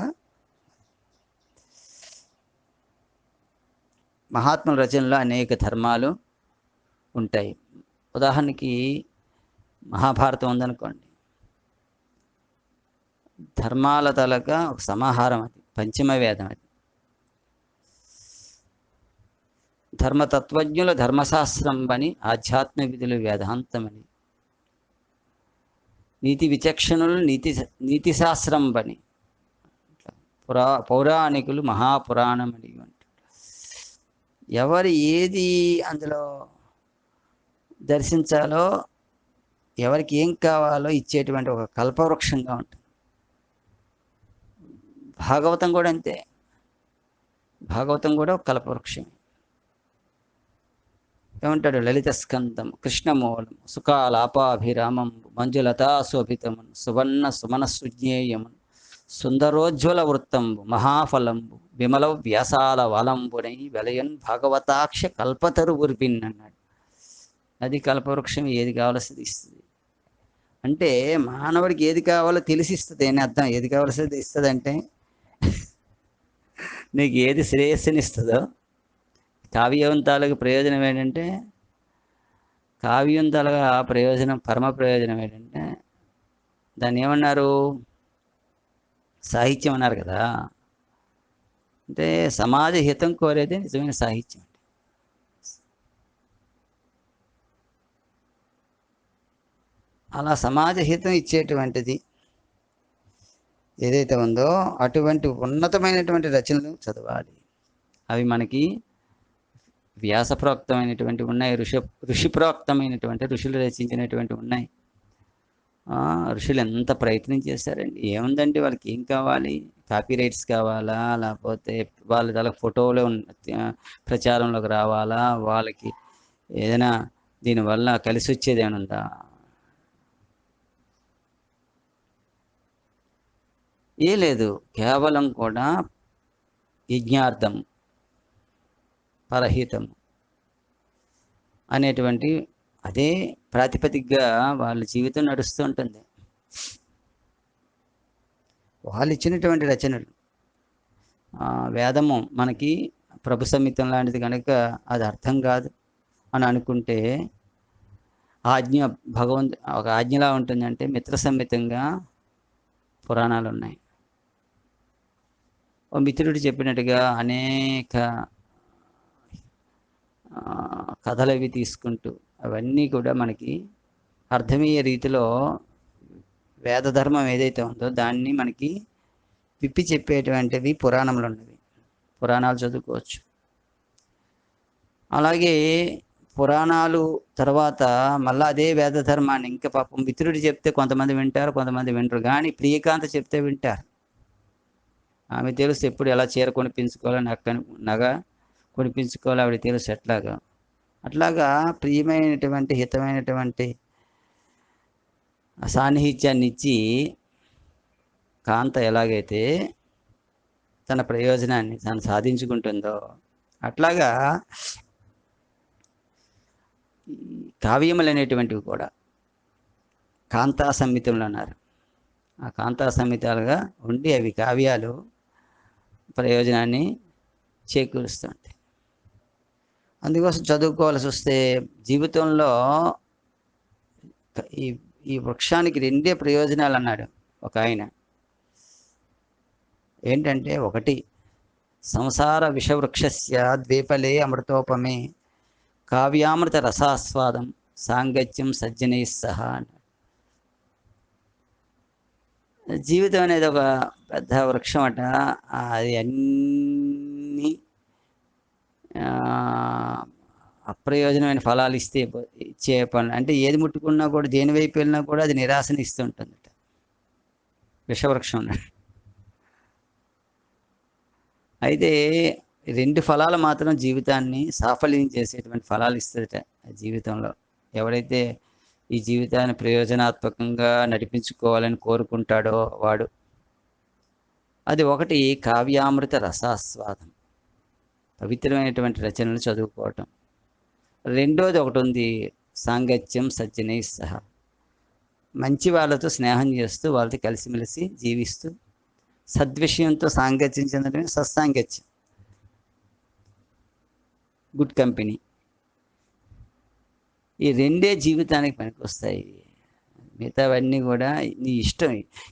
మహాత్ముల రచనలో అనేక ధర్మాలు ఉంటాయి. ఉదాహరణకి మహాభారతం ఉందనుకోండి, ధర్మాల తలక ఒక సమాహారం, అది పంచమ వేదం. అది ధర్మతత్వజ్ఞుల ధర్మశాస్త్రం అని, ఆధ్యాత్మిక విధులు వేదాంతమని, నీతి విచక్షణులు నీతి శాస్త్రం పని, పౌరాణికులు మహాపురాణం అడిగి ఉంటారు. ఎవరు ఏది అందులో దర్శించాలో, ఎవరికి ఏం కావాలో ఇచ్చేటువంటి ఒక కల్పవృక్షంగా ఉంటుంది. భాగవతం కూడా అంతే. భాగవతం కూడా ఒక కల్పవృక్షం. ఏమంటాడు? లలిత స్కందం కృష్ణమూలం సుఖాలాపాభిరామం మంజులతా శోభితమున్ సువర్ణ సుమనసుజ్ఞేయమున్ సుందరోజ్వల వృత్తంబు మహాఫలంబు విమల వ్యాసాల వాలంబునై వెలయన్ భాగవతాక్ష కల్పతరు ఉర్పిన్ అన్నాడు. అది కల్పవృక్షం. ఏది కావలసింది ఇస్తుంది. అంటే మానవుడికి ఏది కావాలో తెలిసిస్తుంది అని అర్థం. ఏది కావలసింది ఇస్తుంది అంటే నీకు ఏది శ్రేయస్సునిస్తుందో. కావ్యం తాలూకు ప్రయోజనం ఏంటంటే, కావ్యం తాలూకా ప్రయోజనం, పరమ ప్రయోజనం ఏంటంటే, దాన్ని ఏమన్నారు? సాహిత్యం అన్నారు కదా. అంటే సమాజ హితం కోరేది నిజమైన సాహిత్యం. అలా సమాజ హితం ఇచ్చేటువంటిది ఏదైతే ఉందో అటువంటి ఉన్నతమైనటువంటి రచనలు చదవాలి. అవి మనకి వ్యాసప్రోక్తమైనటువంటి ఉన్నాయి, ఋషిప్రోక్తమైనటువంటి ఋషులు రచించినటువంటి ఉన్నాయి. ఋషులు ఎంత ప్రయత్నం చేశారండి. ఏముందండి, వాళ్ళకి ఏం కావాలి? కాపీ రైట్స్ కావాలా, లేకపోతే వాళ్ళ తల ఫోటోలు ప్రచారంలోకి రావాలా, వాళ్ళకి ఏదైనా దీనివల్ల కలిసి వచ్చేది ఏమైనా ఉందా? ఏ లేదు. కేవలం కూడా యజ్ఞార్థం, పరహితం అనేటువంటి అదే ప్రాతిపదికగా వాళ్ళ జీవితం నడుస్తూ ఉంటుంది. వాళ్ళు ఇచ్చినటువంటి రచనలు, వేదము మనకి ప్రభు సంహితం లాంటిది కనుక అది అర్థం కాదు అని అనుకుంటే, ఆజ్ఞ ఒక ఆజ్ఞలా ఉంటుందంటే మిత్ర సంహితంగా పురాణాలు ఉన్నాయి. ఓ మిత్రుడు చెప్పినట్టుగా అనేక కథలు అవి తీసుకుంటూ అవన్నీ కూడా మనకి అర్థమయ్యే రీతిలో వేదధర్మం ఏదైతే ఉందో దాన్ని మనకి విప్పి చెప్పేటువంటివి పురాణంలో ఉన్నవి. పురాణాలు చదువుకోవచ్చు. అలాగే పురాణాలు తర్వాత మళ్ళీ అదే వేదధర్మాన్ని ఇంకా పాపం మిత్రుడు చెప్తే కొంతమంది వింటారు, కొంతమంది వింటారు. కానీ ప్రియకాంత చెప్తే వింటారు. ఆమె తెలుసు ఎప్పుడు ఎలా చీర కొనిపించుకోవాలో, నగ కొనిపించుకోవాలో ఆవిడ తెలుసు. అట్లాగా ప్రియమైనటువంటి హితమైనటువంటి సాన్నిహిత్యాన్ని ఇచ్చి కాంత ఎలాగైతే తన ప్రయోజనాన్ని తాను సాధించుకుంటుందో అట్లాగా కావ్యములు అనేటువంటివి కూడా కాంతా సంహితములు అన్నారు. ఆ కాంతా సంహితాలుగా ఉండి అవి కావ్యాలు ప్రయోజనాన్ని చేకూరుస్తుంటాయి. అందుకోసం చదువుకోవాల్సి వస్తే జీవితంలో ఈ వృక్షానికి రెండే ప్రయోజనాలు అన్నాడు ఒక ఆయన. ఏంటంటే, ఒకటి సంసార విషవృక్షస్య ద్వీపలే అమృతోపమే కావ్యామృత రసాస్వాదం సాంగత్యం సజ్జనై సహా అన్నాడు. జీవితం అనేది ఒక పెద్ద వృక్షం అట. అది అన్నీ అప్రయోజనమైన ఫలాలు ఇచ్చే పనులు. అంటే ఏది ముట్టుకున్నా కూడా, దేని వైపు వెళ్ళినా కూడా అది నిరాశని ఇస్తుంటుందట. విషవృక్షం. అయితే రెండు ఫలాలు మాత్రం జీవితాన్ని సాఫల్యం చేసేటువంటి ఫలాలు ఇస్తుందట జీవితంలో. ఎవడైతే ఈ జీవితాన్ని ప్రయోజనాత్మకంగా నడిపించుకోవాలని కోరుకుంటాడో వాడు. అది ఒకటి కావ్యామృత రసాస్వాదం, పవిత్రమైనటువంటి రచనలు చదువుకోవటం. రెండోది ఒకటి ఉంది, సాంగత్యం సజ్జనై సహా, మంచి వాళ్ళతో స్నేహం చేస్తూ వాళ్ళతో కలిసిమెలిసి జీవిస్తూ సద్విషయంతో సాంగత్యం చెందడమే సత్సాంగత్యం, గుడ్ కంపెనీ. ఈ రెండే జీవితానికి పనికొస్తాయి. మిగతావన్నీ కూడా నీ ఇష్టం,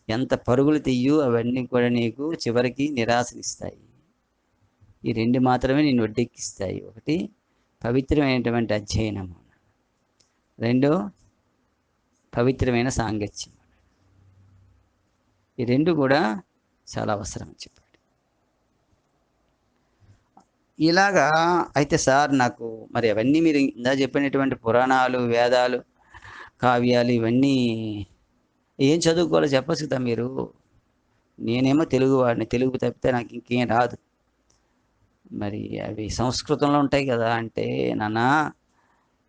ఎంత పరుగులు తీయు అవన్నీ కూడా నీకు చివరికి నిరాశనిస్తాయి. ఈ రెండు మాత్రమే నేను ఒడ్డెక్కిస్తాయి. ఒకటి పవిత్రమైనటువంటి అధ్యయనము, రెండో పవిత్రమైన సాంగత్యం. ఈ రెండు కూడా చాలా అవసరం అని చెప్పాడు. ఇలాగా అయితే సార్ నాకు మరి అవన్నీ మీరు ఇందాక చెప్పినటువంటి పురాణాలు, వేదాలు, కావ్యాలు ఇవన్నీ ఏం చదువుకోవాలో చెప్పొచ్చు కదా మీరు. నేనేమో తెలుగువాడిని. తెలుగు తప్పితే నాకు ఇంకేం రాదు. మరి అవి సంస్కృతంలో ఉంటాయి కదా! అంటే నాన్న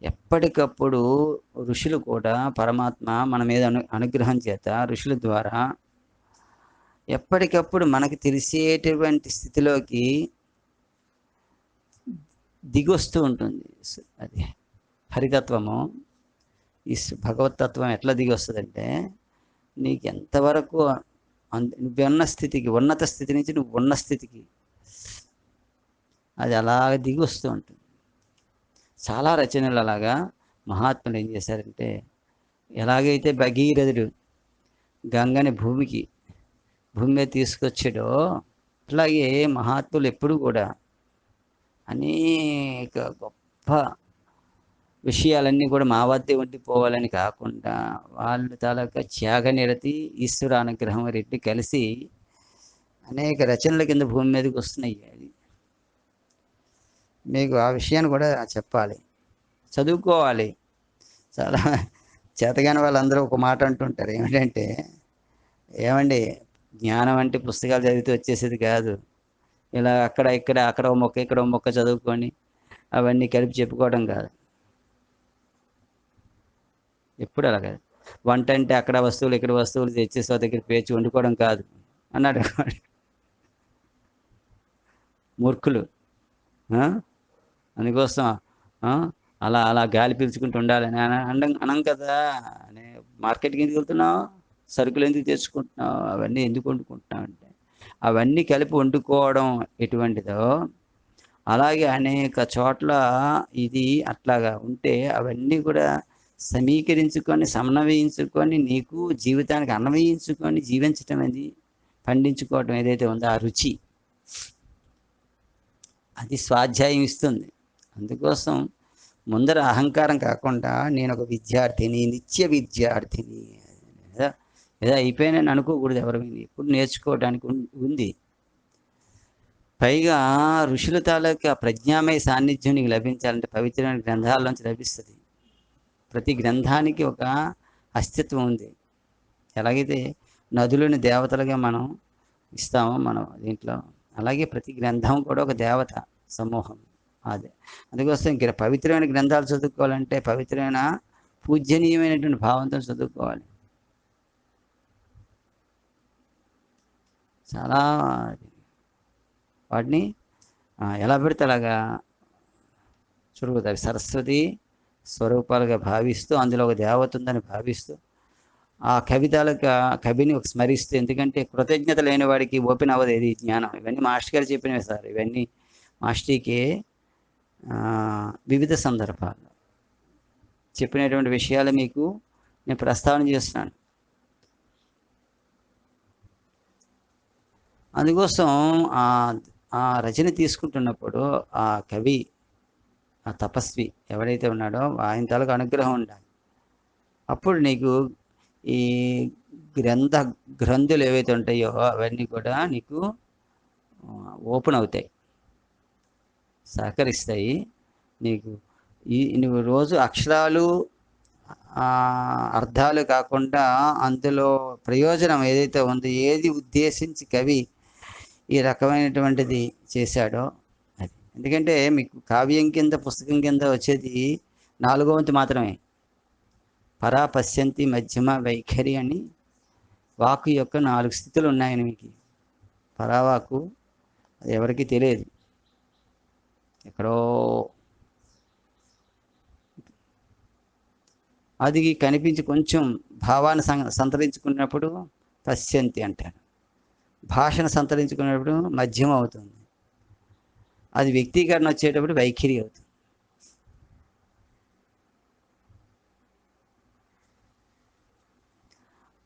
ఎప్పటికప్పుడు ఋషులు కూడా పరమాత్మ మన మీద అనుగ్రహం చేత ఋషుల ద్వారా ఎప్పటికప్పుడు మనకు తెలిసేటువంటి స్థితిలోకి దిగొస్తూ ఉంటుంది. అది హరితత్వము ఈ భగవతత్వం ఎట్లా దిగొస్తుందంటే నీకు ఎంతవరకు నువ్వున్న స్థితికి ఉన్నత స్థితి నుంచి నువ్వు ఉన్న స్థితికి అది అలాగ దిగి వస్తూ ఉంటుంది. చాలా రచనలు అలాగా మహాత్ములు ఏం చేశారంటే ఎలాగైతే భగీరథుడు గంగని భూమి మీద తీసుకొచ్చాడో అట్లాగే మహాత్ములు ఎప్పుడు కూడా అనేక గొప్ప విషయాలన్నీ కూడా మా వద్దే ఉండిపోవాలని కాకుండా వాళ్ళు తాలూకా త్యాగనిరతి ఈశ్వర అనుగ్రహం రెడ్డి కలిసి అనేక రచనల కింద భూమి మీదకి వస్తున్నాయి. అది మీకు ఆ విషయాన్ని కూడా చెప్పాలి, చదువుకోవాలి. చాలా చేతగాని వాళ్ళందరూ ఒక మాట అంటుంటారు, ఏమిటంటే ఏమండి జ్ఞానం అంటే పుస్తకాలు చదివితే వచ్చేసేది కాదు, ఇలా అక్కడ ఒక మొక్క ఇక్కడ ఒక మొక్క చదువుకొని అవన్నీ కలిపి చెప్పుకోవడం కాదు. ఎప్పుడు అలా కాదు. వంట అంటే అక్కడ వస్తువులు ఇక్కడ వస్తువులు తెచ్చేసి దగ్గర పేర్చి వండుకోవడం కాదు అన్నాడు మూర్ఖులు. అందుకోసం అలా అలా గాలి పీల్చుకుంటూ ఉండాలని అనం కదా. మార్కెట్కి ఎందుకు వెళ్తున్నావు, సరుకులు ఎందుకు తెచ్చుకుంటున్నావు, అవన్నీ ఎందుకు వండుకుంటున్నావు అంటే అవన్నీ కలిపి వండుకోవడం ఎటువంటిదో అలాగే అనేక చోట్ల ఇది అట్లాగా ఉంటే అవన్నీ కూడా సమీకరించుకొని సమన్వయించుకొని నీకు జీవితానికి అన్వయించుకొని జీవించటం అనేది పండించుకోవటం ఏదైతే ఉందో ఆ రుచి అది స్వాధ్యాయం ఇస్తుంది. అందుకోసం ముందర అహంకారం కాకుండా నేను ఒక విద్యార్థిని, నిత్య విద్యార్థిని ఏదో అయిపోయానని అనుకోకూడదు. ఎవరి మీద ఎప్పుడు నేర్చుకోవడానికి ఉంది. పైగా ఋషుల తాలూకా ప్రజ్ఞామయ సాన్నిధ్యం నీకు లభించాలంటే పవిత్రమైన గ్రంథాల్లోంచి లభిస్తుంది. ప్రతి గ్రంథానికి ఒక అస్తిత్వం ఉంది. ఎలాగైతే నదులను దేవతలుగా మనం ఇస్తామో మనం దీంట్లో, అలాగే ప్రతి గ్రంథం కూడా ఒక దేవత సమూహం. అదే అందుకోసం ఇంకా పవిత్రమైన గ్రంథాలు చదువుకోవాలంటే పవిత్రమైన పూజనీయమైనటువంటి భావంతో చదువుకోవాలి. చాలా వాటిని ఎలా పెడితే అలాగా చురుగుతాయి. సరస్వతి స్వరూపాలుగా భావిస్తూ అందులో ఒక దేవత ఉందని భావిస్తూ ఆ కవిని ఒక స్మరిస్తూ, ఎందుకంటే కృతజ్ఞత లేని వాడికి ఓపెన్ అవ్వదు ఏది జ్ఞానం. ఇవన్నీ మాస్టర్ గారు చెప్పినవి సార్. ఇవన్నీ మాస్టర్కి వివిధ సందర్భాల్లో చెప్పినటువంటి విషయాలు మీకు నేను ప్రస్తావన చేస్తున్నాను. అందుకోసం ఆ రచన తీసుకుంటున్నప్పుడు ఆ కవి, ఆ తపస్వి ఎవడైతే ఉన్నాడో ఆయన తాలూకు అనుగ్రహం ఉండాలి. అప్పుడు నీకు ఈ గ్రంథులు ఏవైతే ఉంటాయో అవన్నీ కూడా నీకు ఓపెన్ అవుతాయి, సహకరిస్తాయి. నీకు నువ్వు రోజు అక్షరాలు అర్థాలు కాకుండా అందులో ప్రయోజనం ఏదైతే ఉందో, ఏది ఉద్దేశించి కవి ఈ రకమైనటువంటిది చేశాడో అది. ఎందుకంటే మీకు కావ్యం కింద పుస్తకం కింద వచ్చేది 4వ వంతు మాత్రమే. పరా పశ్యంతి మధ్యమ వైఖరి అని వాకు యొక్క 4 స్థితులు ఉన్నాయని మీకు. పరావాకు అది ఎవరికి తెలియదు, ఎక్కడో అది కనిపించి కొంచెం భావాన్ని సంతరించుకున్నప్పుడు పశ్యంతి అంటారు. భాషను సంతరించుకునేటప్పుడు మధ్యం అవుతుంది. అది వ్యక్తీకరణ వచ్చేటప్పుడు వైఖరి అవుతుంది.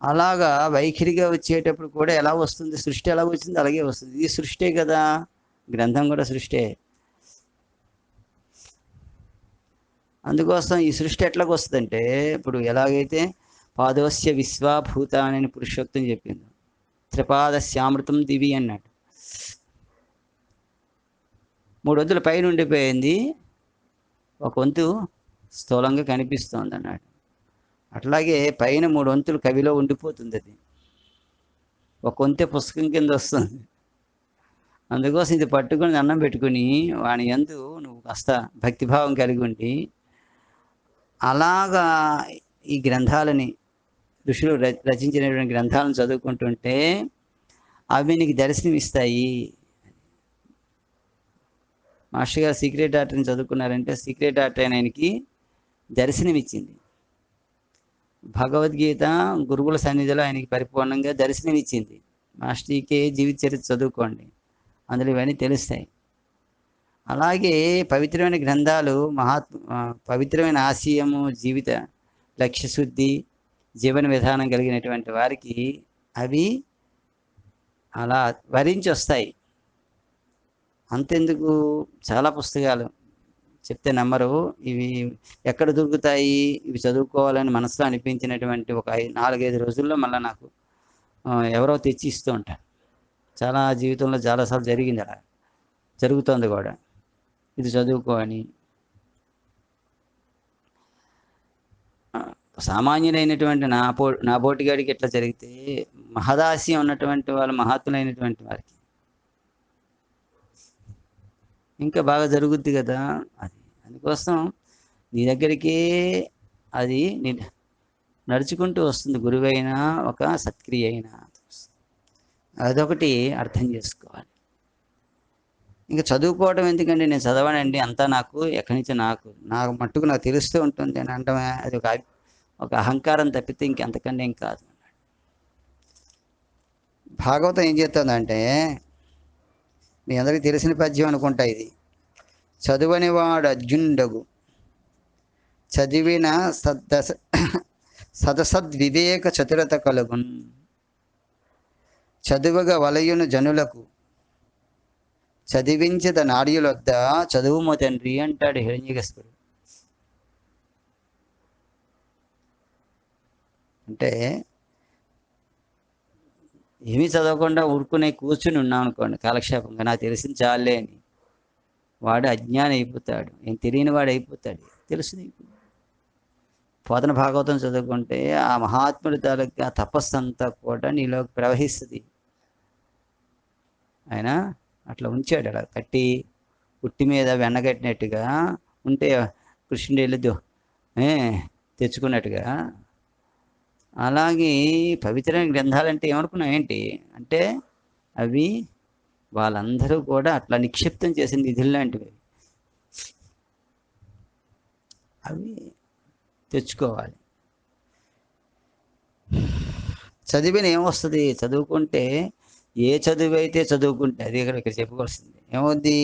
అలాగా వైఖరిగా వచ్చేటప్పుడు కూడా ఎలా వస్తుంది, సృష్టి ఎలా వచ్చింది అలాగే వస్తుంది. ఇది సృష్టే కదా, గ్రంథం కూడా సృష్టే. అందుకోసం ఈ సృష్టి ఎట్లాగ వస్తుందంటే, ఇప్పుడు ఎలాగైతే పాదోస్య విశ్వాభూతానని పురుషోత్తం చెప్పింది, త్రిపాద శ్యామృతం దివి అన్నాడు. 3 వంతులు పైన ఉండిపోయింది, ఒక వంతు స్థూలంగా కనిపిస్తోంది అన్నాడు. అట్లాగే పైన 3 వంతులు కవిలో ఉండిపోతుంది, అది ఒక వంతే పుస్తకం కింద వస్తుంది. అందుకోసం ఇది పట్టుకుని దండం పెట్టుకుని వాని యందు నువ్వు కాస్త భక్తిభావం కలిగి ఉండి అలాగా ఈ గ్రంథాలని ఋషులు రచించినటువంటి గ్రంథాలను చదువుకుంటుంటే అవి నీకు దర్శనమిస్తాయి. మాస్టర్ గారు సీక్రెట్ డాక్టర్ని చదువుకున్నారంటే సీక్రెట్ డాక్టర్ అయిన ఆయనకి దర్శనమిచ్చింది. భగవద్గీత గురువుల సన్నిధిలో ఆయనకి పరిపూర్ణంగా దర్శనమిచ్చింది. మాస్టర్కి జీవిత చరిత్ర చదువుకోండి, అందులో ఇవన్నీ తెలుస్తాయి. అలాగే పవిత్రమైన గ్రంథాలు పవిత్రమైన ఆశయము, జీవిత లక్ష్యశుద్ధి, జీవన విధానం కలిగినటువంటి వారికి అవి అలా వరించి వస్తాయి. అంతెందుకు, చాలా పుస్తకాలు చెప్తే నమ్మరు, ఇవి ఎక్కడ దొరుకుతాయి, ఇవి చదువుకోవాలని మనసులో అనిపించినటువంటి ఒక 4-5 రోజుల్లో మళ్ళీ నాకు ఎవరో తెచ్చి ఇస్తూ ఉంటారు. చాలా జీవితంలో చాలాసార్లు జరిగింది, అలా జరుగుతోంది కూడా. ఇది చదువుకో అని. సామాన్యులైనటువంటి నా బోటిగాడికి ఎట్లా జరిగితే మహదాశయం ఉన్నటువంటి వాళ్ళు, మహాత్ములైనటువంటి వారికి ఇంకా బాగా జరుగుద్ది కదా. అందుకోసం నీ దగ్గరికే అది నడుచుకుంటూ వస్తుంది, గురువైనా ఒక సత్క్రియ అయినా. అదొకటి అర్థం చేసుకోవాలి. ఇంకా చదువుకోవడం ఎందుకంటే నేను చదవనండి, అంతా నాకు ఎక్కడి నుంచి నాకు మట్టుకు నాకు తెలుస్తూ ఉంటుంది అని అంటమే, అది ఒక అహంకారం తప్పితే ఇంకెంతకంటే ఏం కాదు. భాగవతం ఏం చేస్తుందంటే, మీ అందరికీ తెలిసిన పద్యం అనుకుంటా ఇది. చదువని వాడు అర్జునుడగు, చదివిన సదసద్వివేక చతురత కలుగున్, చదువుగా వలయును జనులకు, చదివించద నాడ్యులొద్ద చదువుమో తండ్రి అంటాడు హిరణ్యకశిపుడు. అంటే ఏమీ చదవకుండా ఊరుకునే కూర్చుని ఉన్నాం అనుకోండి కాలక్షేపంగా, నాకు తెలిసింది చాలే అని, వాడు అజ్ఞాని అయిపోతాడు, ఏం తెలియని వాడు అయిపోతాడు. తెలుసు నీకు. పోతన భాగవతం చదువుకుంటే ఆ మహాత్ముడి తాలూకా తపస్సు అంతా కూడా నీలోకి ప్రవహిస్తుంది. ఆయన అట్లా ఉంచాడు, అలా కట్టి ఉట్టి మీద వెన్నగట్టినట్టుగా ఉంటే కృష్ణుడు వెళ్ళదు తెచ్చుకున్నట్టుగా. అలాగే పవిత్రమైన గ్రంథాలంటే ఏమనుకున్నాం ఏంటి అంటే, అవి వాళ్ళందరూ కూడా అట్లా నిక్షిప్తం చేసిన నిధులు లాంటివి, అవి తెచ్చుకోవాలి. చదివిన ఏమొస్తుంది, చదువుకుంటే ఏ చదువు అయితే చదువుకుంటే, అది ఇక్కడ చెప్పుకోవాల్సింది ఏమవుద్ది,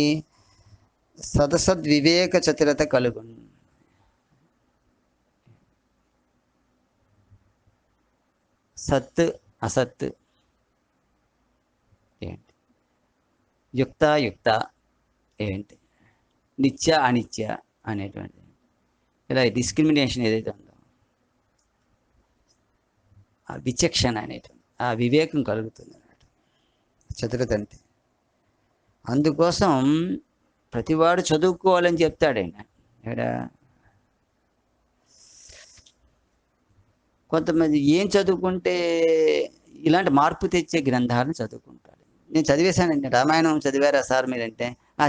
సదసద్వివేక చతురత కలుగును. సత్ అసత్ ఏంటి, యుక్త ఏంటి, నిత్య అనిత్య అనేటువంటి ఇలా డిస్క్రిమినేషన్ ఏదైతే ఉందో, ఆ విచక్షణ అనేటువంటి ఆ వివేకం కలుగుతుంది అన్నమాట చతురత అంటే. అందుకోసం ప్రతివాడు చదువుకోవాలని చెప్తాడైనా. ఇక్కడ కొంతమంది ఏం చదువుకుంటే ఇలాంటి మార్పు తెచ్చే గ్రంథాలను చదువుకుంటాడు. నేను చదివేశానండి, రామాయణం చదివారా సార్ మీరంటే,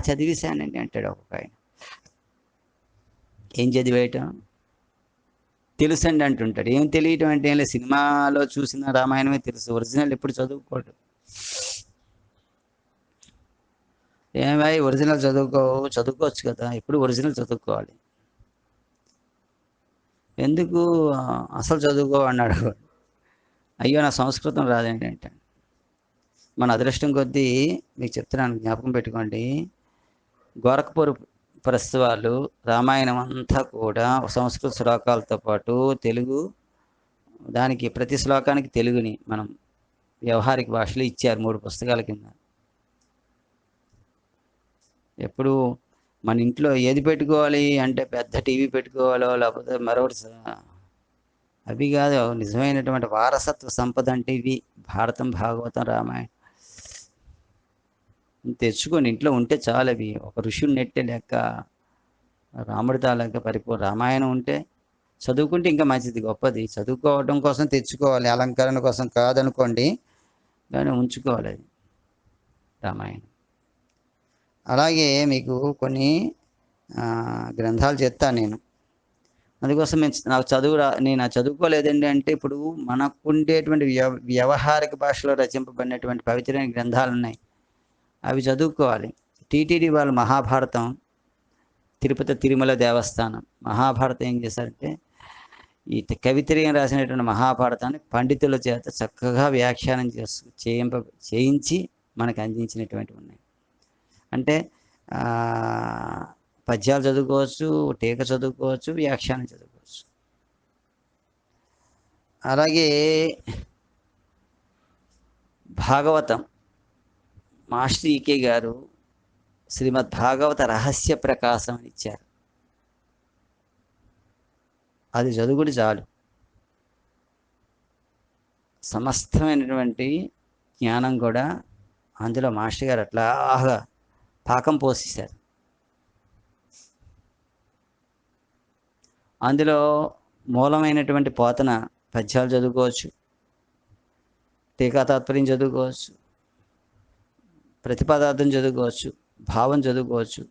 చదివేశానండి అంటాడు ఒక్కొక్క ఆయన. ఏం చదివేయటం తెలుసండి అంటుంటాడు. ఏం తెలియటం అంటే ఏం లేదు, సినిమాలో చూసిన రామాయణమే తెలుసు, ఒరిజినల్ ఎప్పుడు చదువుకోడు. ఏమై ఒరిజినల్ చదువుకోవచ్చు కదా, ఎప్పుడు ఒరిజినల్ చదువుకోవాలి, ఎందుకు అసలు చదువుకో అన్నాడు. అయ్యో నా సంస్కృతం రాదండి అంటే, మన అదృష్టం కొద్దీ మీకు చెప్తున్నాను, జ్ఞాపకం పెట్టుకోండి. గోరఖ్పూర్ ప్రెస్ వాళ్ళు రామాయణం అంతా కూడా సంస్కృత శ్లోకాలతో పాటు తెలుగు, దానికి ప్రతి శ్లోకానికి తెలుగుని మనం వ్యవహారిక భాషలో ఇచ్చారు 3 పుస్తకాల కింద. ఎప్పుడు మన ఇంట్లో ఏది పెట్టుకోవాలి అంటే పెద్ద టీవీ పెట్టుకోవాలో లేకపోతే మరొకటి, అవి కాదు. నిజమైనటువంటి వారసత్వ సంపద అంటే ఇవి, భారతం, భాగవతం, రామాయణం. తెచ్చుకొని ఇంట్లో ఉంటే చాలు. అవి ఒక ఋషుని నెట్టే లెక్క, రాముడి తాలూకా పరిపూర్ణ రామాయణం ఉంటే చదువుకుంటే ఇంకా మంచిది, గొప్పది. చదువుకోవడం కోసం తెచ్చుకోవాలి, అలంకరణ కోసం కాదనుకోండి, కానీ ఉంచుకోవాలి అది రామాయణం. అలాగే మీకు కొన్ని గ్రంథాలు చెప్తాను నేను. అందుకోసం నేను చదువుకోలేదండి అంటే, ఇప్పుడు మనకుండేటువంటి వ్యవహారిక భాషలో రచింపబడినటువంటి పవిత్రమైన గ్రంథాలు ఉన్నాయి, అవి చదువుకోవాలి. టీటీడీ వాళ్ళు మహాభారతం, తిరుపతి తిరుమల దేవస్థానం మహాభారతం ఏం చేశారంటే, ఈ కవిత్రయం రాసినటువంటి మహాభారతాన్ని పండితుల చేత చక్కగా వ్యాఖ్యానం చేయించి మనకు అందించినటువంటివి ఉన్నాయి. అంటే పద్యాలు చదువుకోవచ్చు, టీక చదువుకోవచ్చు, వ్యాఖ్యానం చదువుకోవచ్చు. అలాగే భాగవతం మాస్టర్ ఈకే గారు శ్రీమద్ భాగవత రహస్య ప్రకాశం అని ఇచ్చారు. అది చదువుకుని చాలు, సమస్తమైనటువంటి జ్ఞానం కూడా అందులో మాస్టర్ గారు అట్లాగా పాకం పోసేశారు. అందులో మూలమైనటువంటి పోతన పద్యాలు చదువుకోవచ్చు, టీకా తాత్పర్యం చదువుకోవచ్చు, ప్రతిపదార్థం చదువుకోవచ్చు, భావం చదువుకోవచ్చు.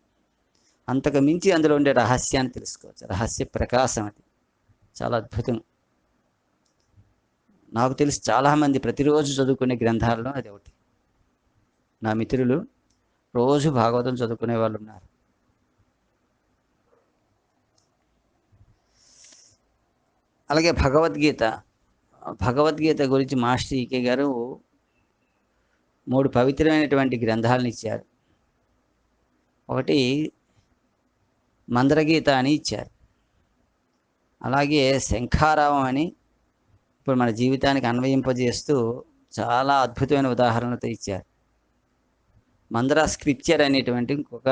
అంతకు మించి అందులో ఉండే రహస్యాన్ని తెలుసుకోవచ్చు. రహస్య ప్రకాశం అది చాలా అద్భుతం. నాకు తెలిసి చాలామంది ప్రతిరోజు చదువుకునే గ్రంథాల్లో అది ఒకటి. నా మిత్రులు రోజు భాగవతం చదువుకునే వాళ్ళు ఉన్నారు. అలాగే భగవద్గీత గురించి మాస్టర్ ఈకే గారు 3 పవిత్రమైనటువంటి గ్రంథాలను ఇచ్చారు. ఒకటి మందరగీత అని ఇచ్చారు. అలాగే శంఖారావం అని ఇప్పుడు మన జీవితానికి అన్వయింపజేస్తూ చాలా అద్భుతమైన ఉదాహరణలతో ఇచ్చారు. మందరా స్క్రిప్చర్ అనేటువంటి ఇంకొక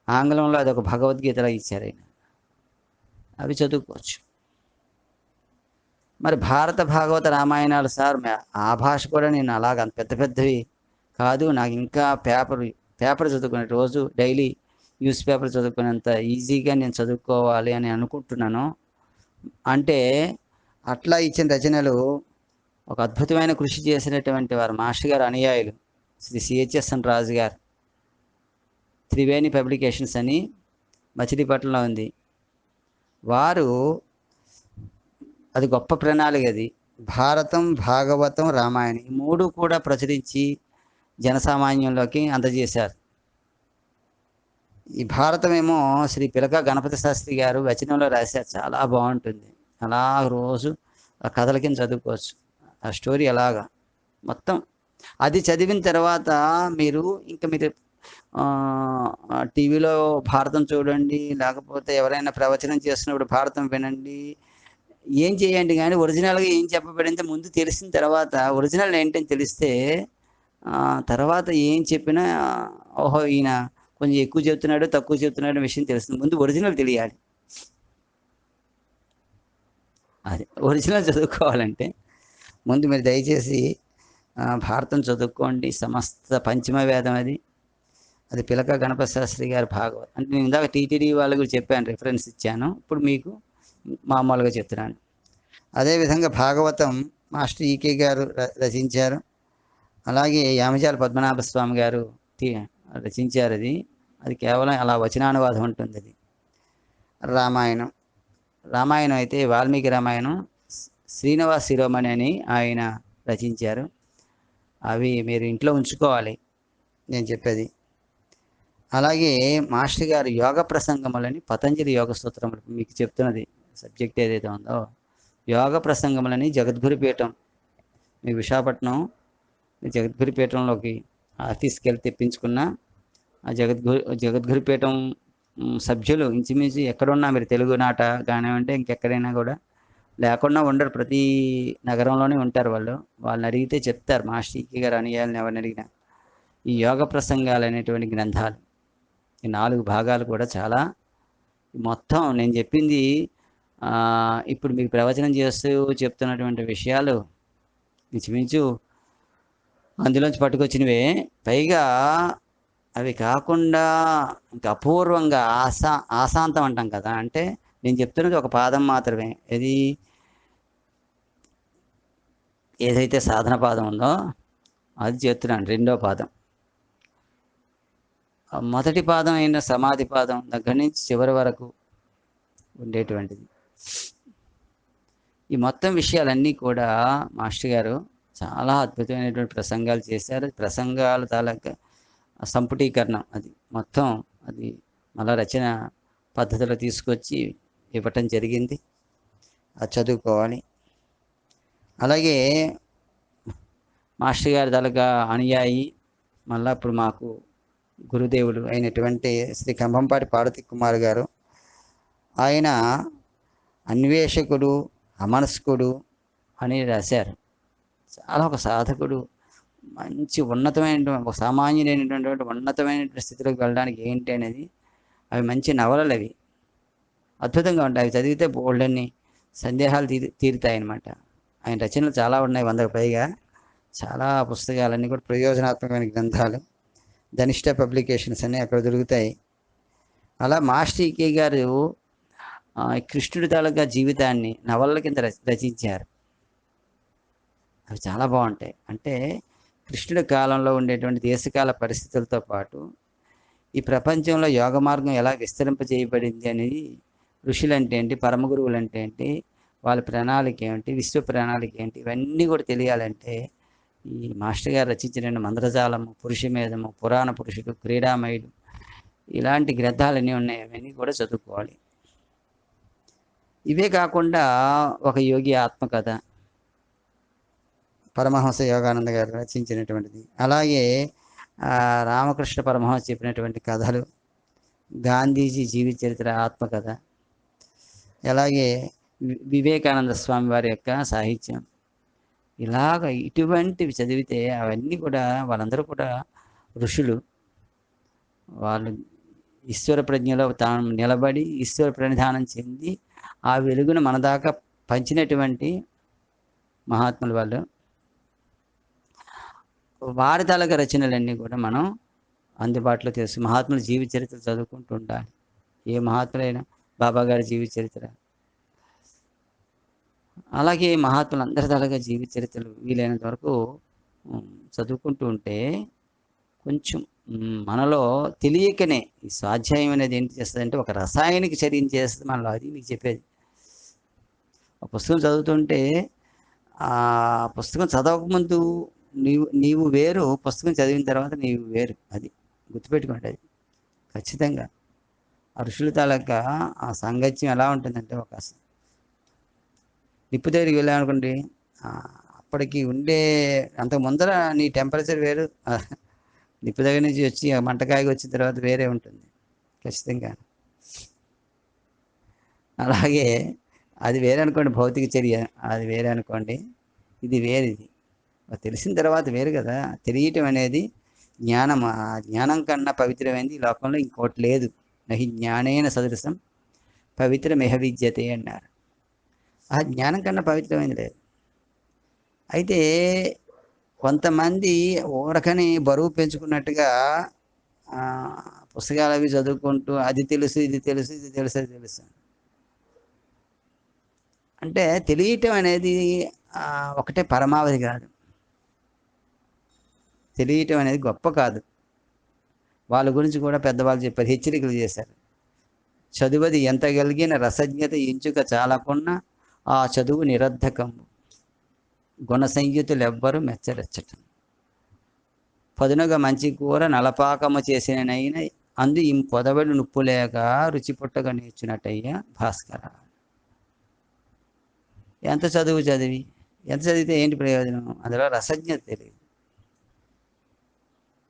ఆంగ్లంలో అదొక భగవద్గీతలో ఇచ్చారు ఆయన. అవి చదువుకోవచ్చు. మరి భారత భాగవత రామాయణాలు సార్, ఆ భాష కూడా నేను అలాగ పెద్ద పెద్దవి కాదు, నాకు ఇంకా పేపర్ చదువుకునే, రోజు డైలీ న్యూస్ పేపర్ చదువుకునేంత ఈజీగా నేను చదువుకోవాలి అని అనుకుంటున్నాను అంటే, అట్లా ఇచ్చిన రచనలు ఒక అద్భుతమైన కృషి చేసినటువంటి వారు మాస్టర్ గారు అనుయాయులు శ్రీ సిహెచ్ఎస్ఎన్ రాజు గారు. త్రివేణి పబ్లికేషన్స్ అని మచిలీపట్నంలో ఉంది. వారు అది గొప్ప ప్రణాళిక. అది భారతం, భాగవతం, రామాయణం ఈ 3 కూడా ప్రచురించి జనసామాన్యంలోకి అందజేశారు. ఈ భారతమేమో శ్రీ పిలక గణపతి శాస్త్రి గారు వచనంలో రాశారు. చాలా బాగుంటుంది. అలా రోజు ఆ కథల కింద చదువుకోవచ్చు. ఆ స్టోరీ అలాగా మొత్తం అది చదివిన తర్వాత మీరు టీవీలో భారతం చూడండి, లేకపోతే ఎవరైనా ప్రవచనం చేస్తున్నప్పుడు భారతం వినండి, ఏం చేయండి, కానీ ఒరిజినల్గా ఏం చెప్పబడిందో ముందు తెలిసిన తర్వాత, ఒరిజినల్ ఏంటని తెలిస్తే తర్వాత ఏం చెప్పినా ఓహో ఈయన కొంచెం ఎక్కువ చెప్తున్నాడు, తక్కువ చెప్తున్నాడు విషయం తెలుస్తుంది. ముందు ఒరిజినల్ తెలియాలి. అది ఒరిజినల్ చదువుకోవాలంటే ముందు మీరు దయచేసి భారతం చదువుకోండి. సమస్త పంచమ వేదం అది పిలక గణపతి శాస్త్రి గారి భాగవతం. అంటే నేను ఇందాక టీటీడీ వాళ్ళ గురించి చెప్పాను, రిఫరెన్స్ ఇచ్చాను. ఇప్పుడు మీకు మామూలుగా చెప్తున్నాను. అదేవిధంగా భాగవతం మాస్టర్ ఈకే గారు రచించారు. అలాగే యామజాల పద్మనాభ స్వామి గారు రచించారు. అది కేవలం అలా వచనానువాదం ఉంటుంది. అది రామాయణం అయితే వాల్మీకి రామాయణం శ్రీనివాస శిరోమణి అని ఆయన రచించారు. అవి మీరు ఇంట్లో ఉంచుకోవాలి నేను చెప్పేది. అలాగే మాస్టర్ గారు యోగ ప్రసంగములని పతంజలి యోగ సూత్రములు మీకు చెప్తున్నది సబ్జెక్ట్ ఏదైతే ఉందో, యోగ ప్రసంగములని జగద్గురుపీఠం మీ విశాఖపట్నం జగద్గురుపీఠంలోకి ఆఫీస్కి వెళ్ళి తెప్పించుకున్న ఆ జగద్గురుపీఠం సభ్యులు ఇంచుమించు ఎక్కడున్నా, మీరు తెలుగు నాట కానివ్వండి ఇంకెక్కడైనా కూడా లేకుండా ఉండరు. ప్రతి నగరంలోనే ఉంటారు. వాళ్ళని అడిగితే చెప్తారు. మాస్టర్ ఈకే గారు అనుయాయులను ఎవరిని అడిగినా ఈ యోగ ప్రసంగాలు అనేటువంటి గ్రంథాలు, ఈ 4 భాగాలు కూడా చాలా మొత్తం నేను చెప్పింది ఇప్పుడు మీకు ప్రవచనం చేస్తూ చెప్తున్నటువంటి విషయాలు ఇంచుమించు అందులోంచి పట్టుకొచ్చినవే. పైగా అవి కాకుండా ఇంకా అపూర్వంగా ఆశాంతం అంటాం కదా, అంటే నేను చెప్తున్నది ఒక పాదం మాత్రమే. ఏదైతే సాధన పాదం ఉందో అది చెప్తున్నాను, రెండో పాదం. మొదటి పాదం అయిన సమాధి పాదం దగ్గర నుంచి చివరి వరకు ఉండేటువంటిది. ఈ మొత్తం విషయాలన్నీ కూడా మాస్టర్ గారు చాలా అద్భుతమైనటువంటి ప్రసంగాలు చేశారు. ప్రసంగాల తాలూకా సంపుటీకరణం అది మొత్తం, అది మళ్ళా రచన పద్ధతిలో తీసుకొచ్చి ఇవ్వటం జరిగింది. అది చదువుకోవాలి. అలాగే మాస్టర్ గారి తాలూకా అనుయాయి, మళ్ళా ఇప్పుడు మాకు గురుదేవుడు అయినటువంటి శ్రీ కంభంపాటి పార్వతి కుమార్ గారు, ఆయన అన్వేషకుడు, అమనస్కుడు అని రాశారు. చాలా ఒక సాధకుడు, మంచి ఉన్నతమైనటువంటి, ఒక సామాన్యుడైనటువంటి ఉన్నతమైనటువంటి స్థితిలోకి వెళ్ళడానికి ఏంటి అనేది, అవి మంచి నవలలు, అవి అద్భుతంగా ఉంటాయి. అవి చదివితే బోల్డన్ని సందేహాలు తీరుతాయన్నమాట. ఆయన రచనలు చాలా ఉన్నాయి, 100కు పైగా. చాలా పుస్తకాలన్నీ కూడా ప్రయోజనాత్మకమైన గ్రంథాలు. ధనిష్ట పబ్లికేషన్స్ అన్నీ అక్కడ దొరుకుతాయి. అలా మాస్టర్ ఈకే గారు కృష్ణుడి తాలూకా జీవితాన్ని నవలల కింద రచించారు. అవి చాలా బాగుంటాయి. అంటే కృష్ణుడి కాలంలో ఉండేటువంటి దేశకాల పరిస్థితులతో పాటు ఈ ప్రపంచంలో యోగ మార్గం ఎలా విస్తరింపజేయబడింది అనేది, ఋషులు అంటే ఏంటి, పరమ గురువులు అంటే ఏంటి, వాళ్ళ ప్రణాళిక ఏమిటి, విశ్వ ప్రణాళిక ఏంటి, ఇవన్నీ కూడా తెలియాలంటే ఈ మాస్టర్ గారు రచించిన మంత్రజాలము, పురుషమేధము, పురాణ పురుషుడు, క్రీడామయుడు, ఇలాంటి గ్రంథాలన్నీ ఉన్నాయి. అవన్నీ కూడా చదువుకోవాలి. ఇవే కాకుండా ఒక యోగి ఆత్మకథ, పరమహంస యోగానంద గారు రచించినటువంటిది. అలాగే రామకృష్ణ పరమహంస చెప్పినటువంటి కథలు, గాంధీజీ జీవిత చరిత్ర ఆత్మకథ, అలాగే వివేకానంద స్వామి వారి యొక్క సాహిత్యం. ఇలాగ ఇటువంటివి చదివితే అవన్నీ కూడా, వాళ్ళందరూ కూడా ఋషులు. వాళ్ళు ఈశ్వర ప్రజ్ఞలో తాను నిలబడి ఈశ్వర ప్రణిధానం చెంది ఆ వెలుగును మన దాకా పంచినటువంటి మహాత్ములు వాళ్ళు. వారి తాలూకా రచనలన్నీ కూడా మనం అందుబాటులో తెలుసు. మహాత్ముల జీవిత చరిత్ర చదువుకుంటూ ఉండాలి. ఏ మహాత్ములైనా, బాబా గారి జీవిత చరిత్ర, అలాగే మహాత్ములందరి తాలూకా జీవిత చరిత్రలు వీలైనంత వరకు చదువుకుంటూ ఉంటే కొంచెం మనలో తెలియకనే ఈ స్వాధ్యాయం అనేది ఏంటి చేస్తుందంటే ఒక రసాయనిక చర్యను చేస్తుంది మనలో. అది మీకు చెప్పేది. ఆ పుస్తకం చదువుతుంటే ఆ పుస్తకం చదవకముందు నీవు వేరు, పుస్తకం చదివిన తర్వాత నీవు వేరు. అది గుర్తుపెట్టుకోండి. అది ఖచ్చితంగా ఆ ఋషుల తాలూకా ఆ సాంగత్యం ఎలా ఉంటుందంటే, ఒక నిప్పు దగ్గరికి వెళ్ళామనుకోండి, అప్పటికి ఉండే అంత ముందర నీ టెంపరేచర్ వేరు, నిప్పు దగ్గర నుంచి వచ్చి మంటకాయకి వచ్చిన తర్వాత వేరే ఉంటుంది ఖచ్చితంగా. అలాగే అది వేరే అనుకోండి, భౌతిక చర్య అది వేరే అనుకోండి, ఇది వేరేది. తెలిసిన తర్వాత వేరు కదా. తెలియటం అనేది జ్ఞానం. ఆ జ్ఞానం కన్నా పవిత్రమైనది ఈ లోకంలో ఇంకోటి లేదు. నహి జ్ఞానేన సదృశం పవిత్రమిహ విద్యతే అన్నారు. ఆ జ్ఞానం కన్నా పవిత్రమైనది లేదు. అయితే కొంతమంది ఊరకని బరువు పెంచుకున్నట్టుగా పుస్తకాలు అవి చదువుకుంటూ అది తెలుసు, ఇది తెలుసు, ఇది తెలుసు, అది తెలుసు అంటే, తెలియటం అనేది ఒకటే పరమావధి కాదు. తెలియటం అనేది గొప్ప కాదు. వాళ్ళ గురించి కూడా పెద్దవాళ్ళు చెప్పారు, హెచ్చరికలు చేశారు. చదువది ఎంత కలిగిన రసజ్ఞత ఎంచుక చాలకున్న ఆ చదువు నిరర్ధకము, గుణ సంయుతులు ఎవ్వరు మెచ్చరెచ్చటం, పదునుగా మంచి కూర నలపాకము చేసిననైనా అందు పొదవడి నుప్పులేక రుచి పుట్టగా నేర్చున్నట్టయ్యా భాస్కర. ఎంత చదివి ఎంత చదివితే ఏంటి ప్రయోజనం? అందులో రసజ్ఞత తెలియదు.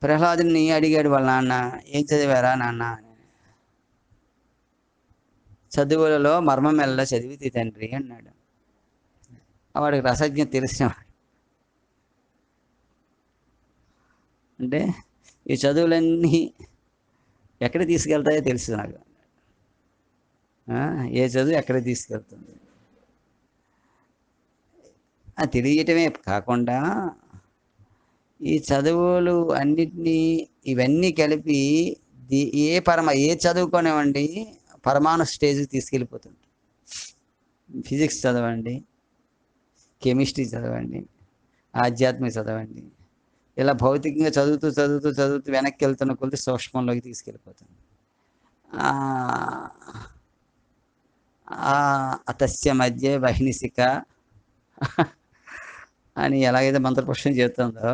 ప్రహ్లాదుని అడిగాడు వాళ్ళ నాన్న, ఏం చదివారా నాన్న? చదువులలో మర్మం ఎల్ల చదివితే తండ్రి అన్నాడు. వాడికి రసజ్ఞత తెలిసినవాడు. అంటే ఈ చదువులన్నీ ఎక్కడ తీసుకెళ్తాయో తెలుసు నాకు. ఏ చదువు ఎక్కడ తీసుకెళ్తుంది తెలియటమే కాకుండా ఈ చదువులు అన్నిటినీ ఇవన్నీ కలిపి ఏ చదువుకోనివ్వండి పరమాణు స్టేజ్కి తీసుకెళ్ళిపోతుంది. ఫిజిక్స్ చదవండి, కెమిస్ట్రీ చదవండి, ఆధ్యాత్మిక చదవండి, ఇలా భౌతికంగా చదువుతూ చదువుతూ చదువుతూ వెనక్కి వెళ్తున్న కొద్ది సూక్ష్మంలోకి తీసుకెళ్ళిపోతుంది. అతస్య మధ్య వహినిసిక అని ఎలాగైతే మంత్రపుష్పం చెబుతుందో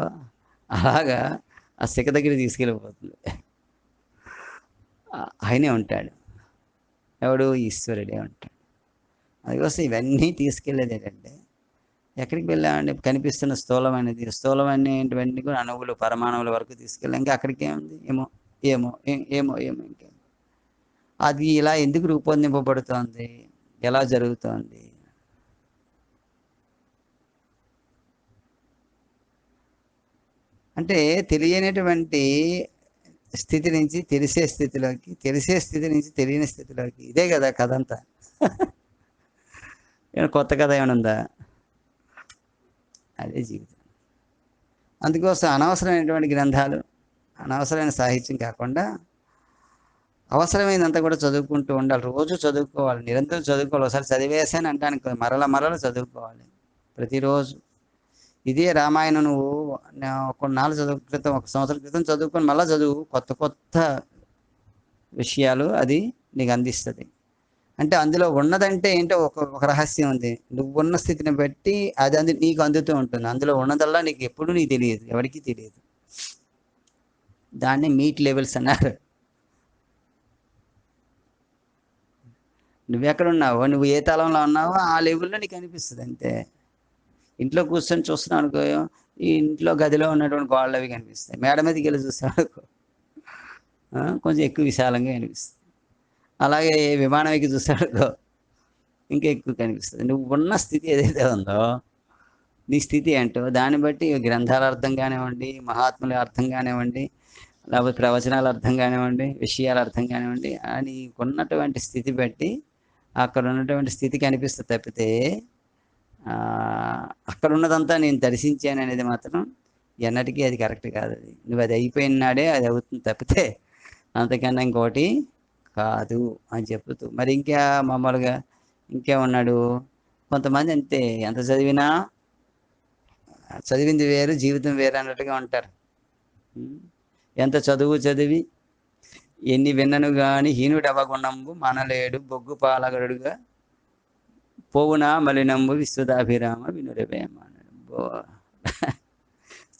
అలాగా ఆ శిఖ దగ్గర తీసుకెళ్ళిపోతుంది. ఆయనే ఉంటాడు. ఎవడు? ఈశ్వరుడే ఉంటాడు. అందుకోసం ఇవన్నీ తీసుకెళ్ళేది ఏంటంటే, ఎక్కడికి వెళ్ళామంటే కనిపిస్తున్న స్థూలమైనటువంటి కూడా అణువులు పరమాణువుల వరకు తీసుకెళ్ళాం. ఇంకా అక్కడికి ఏముంది? ఏమో ఏమో ఏమో ఏమో ఇంకేమో. అది ఇలా ఎందుకు రూపొందింపబడుతోంది? ఎలా జరుగుతోంది? అంటే తెలియనటువంటి స్థితి నుంచి తెలిసే స్థితిలోకి, తెలిసే స్థితి నుంచి తెలియని స్థితిలోకి, ఇదే కదా కథ అంతా. కొత్త కథ ఏమైనా ఉందా? అదే జీవితం. అందుకోసం అనవసరమైనటువంటి గ్రంథాలు, అనవసరమైన సాహిత్యం కాకుండా అవసరమైనంత కూడా చదువుకుంటూ ఉండాలి. రోజు చదువుకోవాలి, నిరంతరం చదువుకోవాలి. ఒకసారి చదివేసాను అంటానికి మరల చదువుకోవాలి ప్రతిరోజు. ఇదే రామాయణం నువ్వు కొన్నాళ్ళు క్రితం, 1 సంవత్సరం క్రితం చదువుకొని మళ్ళీ చదువు, కొత్త కొత్త విషయాలు అది నీకు అందిస్తుంది. అంటే అందులో ఉన్నదంటే ఏంటో ఒక రహస్యం ఉంది. నువ్వు ఉన్న స్థితిని బట్టి అది నీకు అందుతూ ఉంటుంది. అందులో ఉన్నదల్లా నీకు ఎప్పుడు నీకు తెలియదు, ఎవరికి తెలియదు. దాన్ని మీట్ లెవెల్స్ అన్నారు. నువ్వెక్కడున్నావో, నువ్వు ఏ తలంలో ఉన్నావో ఆ లెవెల్లో నీకు అనిపిస్తుంది అంతే. ఇంట్లో కూర్చొని చూస్తున్నావు అనుకో, ఈ ఇంట్లో గదిలో ఉన్నటువంటి గోడలు అవి కనిపిస్తాయి. మేడ మీదకి వెళ్ళి చూస్తావు అనుకో, కొంచెం ఎక్కువ విశాలంగా కనిపిస్తుంది. అలాగే విమానం ఎక్కి చూస్తావు అనుకో, ఇంకా ఎక్కువ కనిపిస్తుంది. నువ్వు ఉన్న స్థితి ఏదైతే ఉందో, నీ స్థితి ఏంటో దాన్ని బట్టి గ్రంథాల అర్థం కానివ్వండి, మహాత్ముల అర్థం కానివ్వండి, లేకపోతే ప్రవచనాల అర్థం కానివ్వండి, విషయాల అర్థం కానివ్వండి, నీకున్నటువంటి స్థితి బట్టి అక్కడ ఉన్నటువంటి స్థితికి అనిపిస్తుంది తప్పితే అక్కడ ఉన్నదంతా నేను దర్శించాను అనేది మాత్రం ఎన్నటికీ అది కరెక్ట్ కాదు. అది నువ్వు అది అయిపోయిన నాడే అది అవుతుంది తప్పితే అంతకన్నా ఇంకోటి కాదు అని చెప్తూ మరి ఇంకా మామూలుగా ఇంకేమన్నాడు, కొంతమంది అంతే ఎంత చదివినా చదివింది వేరు జీవితం వేరు అన్నట్టుగా ఉంటారు. ఎంత చదివి ఎన్ని విన్నను గాని హీనుడు అవగుణంబు మనలేడు బొగ్గు పాలగడుగా పోవునా మలినంబు విశ్వదాభిరామ వినురవేమ అన్నాడు.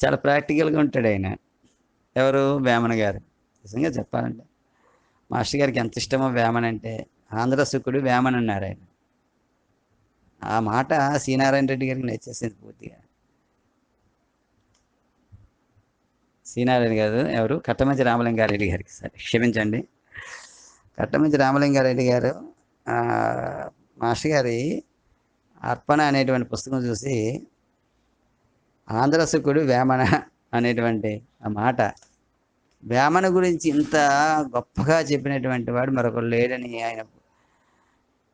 చాలా ప్రాక్టికల్గా ఉంటాడు ఆయన. ఎవరు? వేమన గారు. నిజంగా చెప్పాలంటే మాస్టర్ గారికి ఎంత ఇష్టమో వేమన అంటే, ఆంధ్ర సుకుడు వేమన అన్నారు ఆయన. ఆ మాట శ్రీనారాయణ రెడ్డి గారికి నచ్చేసింది పూర్తిగా. శ్రీనారాయణ గారు ఎవరు? కట్టమంచి రామలింగారెడ్డి గారికి, సరే క్షమించండి, కట్టమంచి రామలింగారెడ్డి గారు మాస్టర్ గారి అర్పణ అనేటువంటి పుస్తకం చూసి ఆంధ్ర సుకుడు వేమన అనేటువంటి ఆ మాట, వేమన గురించి ఇంత గొప్పగా చెప్పినటువంటి వాడు మరొకరు లేడని ఆయన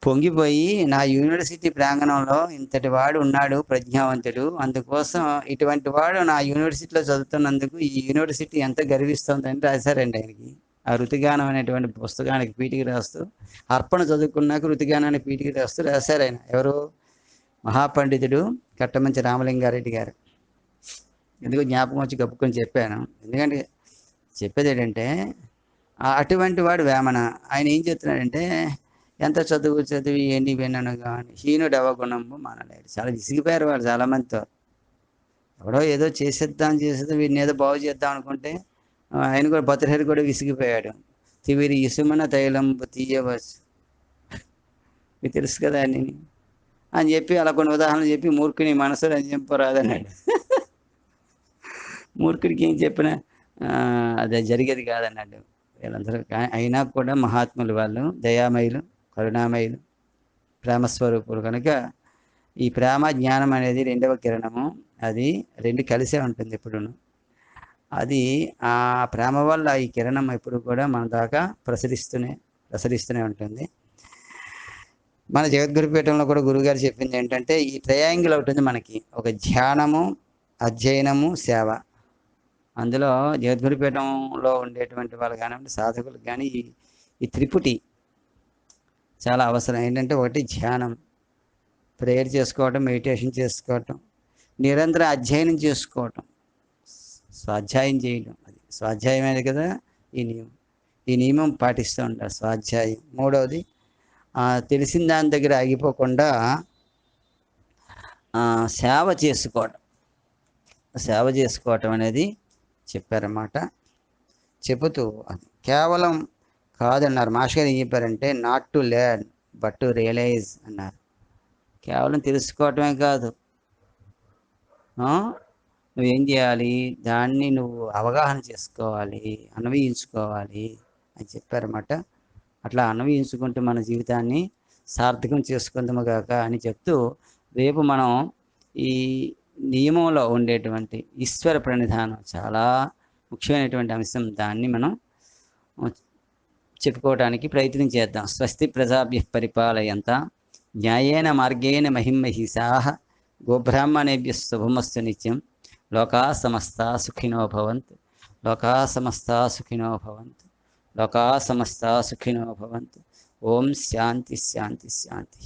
పొంగిపోయి, నా యూనివర్సిటీ ప్రాంగణంలో ఇంతటి వాడు ఉన్నాడు ప్రజ్ఞావంతుడు, అందుకోసం ఇటువంటి వాడు నా యూనివర్సిటీలో చదువుతున్నందుకు ఈ యూనివర్సిటీ ఎంత గర్విస్తుందని రాశారండి ఆయనకి. ఆ ఋతుగానం అనేటువంటి పుస్తకానికి పీటికి రాస్తూ, అర్పణ చదువుకున్నాక ఋతుగానానికి పీటికి రాశారు ఆయన. ఎవరు? మహాపండితుడు కట్టమంచి రామలింగారెడ్డి గారు. ఎందుకు జ్ఞాపకం వచ్చి గప్పుకొని చెప్పాను, ఎందుకంటే చెప్పేది ఏంటంటే అటువంటి వాడు వేమన. ఆయన ఏం చెప్తున్నాడంటే, ఎంత చదివి ఎన్ని విన్నాను కానీ హీనుడు అవగుణంబు మనలేడు. చాలా విసిగిపోయారు వాళ్ళు చాలామందితో. ఎవడో ఏదో చేసేద్దాం వీడిని ఏదో బాగు చేద్దాం అనుకుంటే ఆయన కూడా భద్రహరి కూడా విసిగిపోయాడు. తివిరి ఇసుమన తైలంబు తీయవచ్చు, మీకు తెలుసు కదా అని చెప్పి అలా కొన్ని ఉదాహరణలు చెప్పి మూర్ఖుని మనసు రంజింపరాదన్నాడు. మూర్ఖుడికి ఏం చెప్పినా అది జరిగేది కాదన్నాడు. వీళ్ళందరూ అయినా కూడా మహాత్ములు వాళ్ళు, దయామయులు, కరుణామయులు, ప్రేమస్వరూపులు కనుక ఈ ప్రేమ జ్ఞానం అనేది 2వ కిరణము. అది 2 కలిసే ఉంటుంది ఎప్పుడును. అది ఆ ప్రేమ వల్ల ఈ కిరణం ఎప్పుడు కూడా మన దాకా ప్రసరిస్తూనే ఉంటుంది. మన జగద్గురుపీఠంలో కూడా గురువుగారు చెప్పింది ఏంటంటే, ఈ ట్రయాంగిల్ అవుతుంది మనకి, ఒక ధ్యానము, అధ్యయనము, సేవ. అందులో జగద్గురుపీఠంలో ఉండేటువంటి వాళ్ళు కానివ్వండి, సాధకులకు కానీ ఈ త్రిపుటి చాలా అవసరం. ఏంటంటే ఒకటి ధ్యానం, ప్రేయర్ చేసుకోవటం, మెడిటేషన్ చేసుకోవటం, నిరంతరం అధ్యయనం చేసుకోవటం, స్వాధ్యాయం చేయడం. అది స్వాధ్యాయమే కదా ఈ నియమం. ఈ నియమం పాటిస్తూ ఉంటారు స్వాధ్యాయం. మూడవది తెలిసిన దాని దగ్గర ఆగిపోకుండా సేవ చేసుకోవటం. సేవ చేసుకోవటం అనేది చెప్పారన్నమాట. చెబుతూ కేవలం కాదన్నారు. మాస్టర్ గారు ఏం చెప్పారంటే not to learn but to realise అన్నారు. కేవలం తెలుసుకోవటమే కాదు, నువ్వేం చేయాలి, దాన్ని నువ్వు అవగాహన చేసుకోవాలి, అన్వయించుకోవాలి అని చెప్పారన్నమాట. అట్లా అన్వయించుకుంటూ మన జీవితాన్ని సార్థకం చేసుకుందాము గాక అని చెప్తూ, రేపు మనం ఈ నియమంలో ఉండేటువంటి ఈశ్వర ప్రణిధానం చాలా ముఖ్యమైనటువంటి అంశం. దాన్ని మనం చెప్పుకోవడానికి ప్రయత్నం చేద్దాం. స్వస్తి ప్రజాభ్యః పరిపాలయంతాం న్యాయేన మార్గేణ మహిమహీసాః గోబ్రాహ్మణేభ్యః శుభమస్తు నిత్యం. లోకా సమస్తా సుఖినో భవంతు. లోకా సమస్తా సుఖినో భవంతు. లోకా సమస్తా సుఖినో భవంతు. ఓం శాంతి శాంతి శాంతి.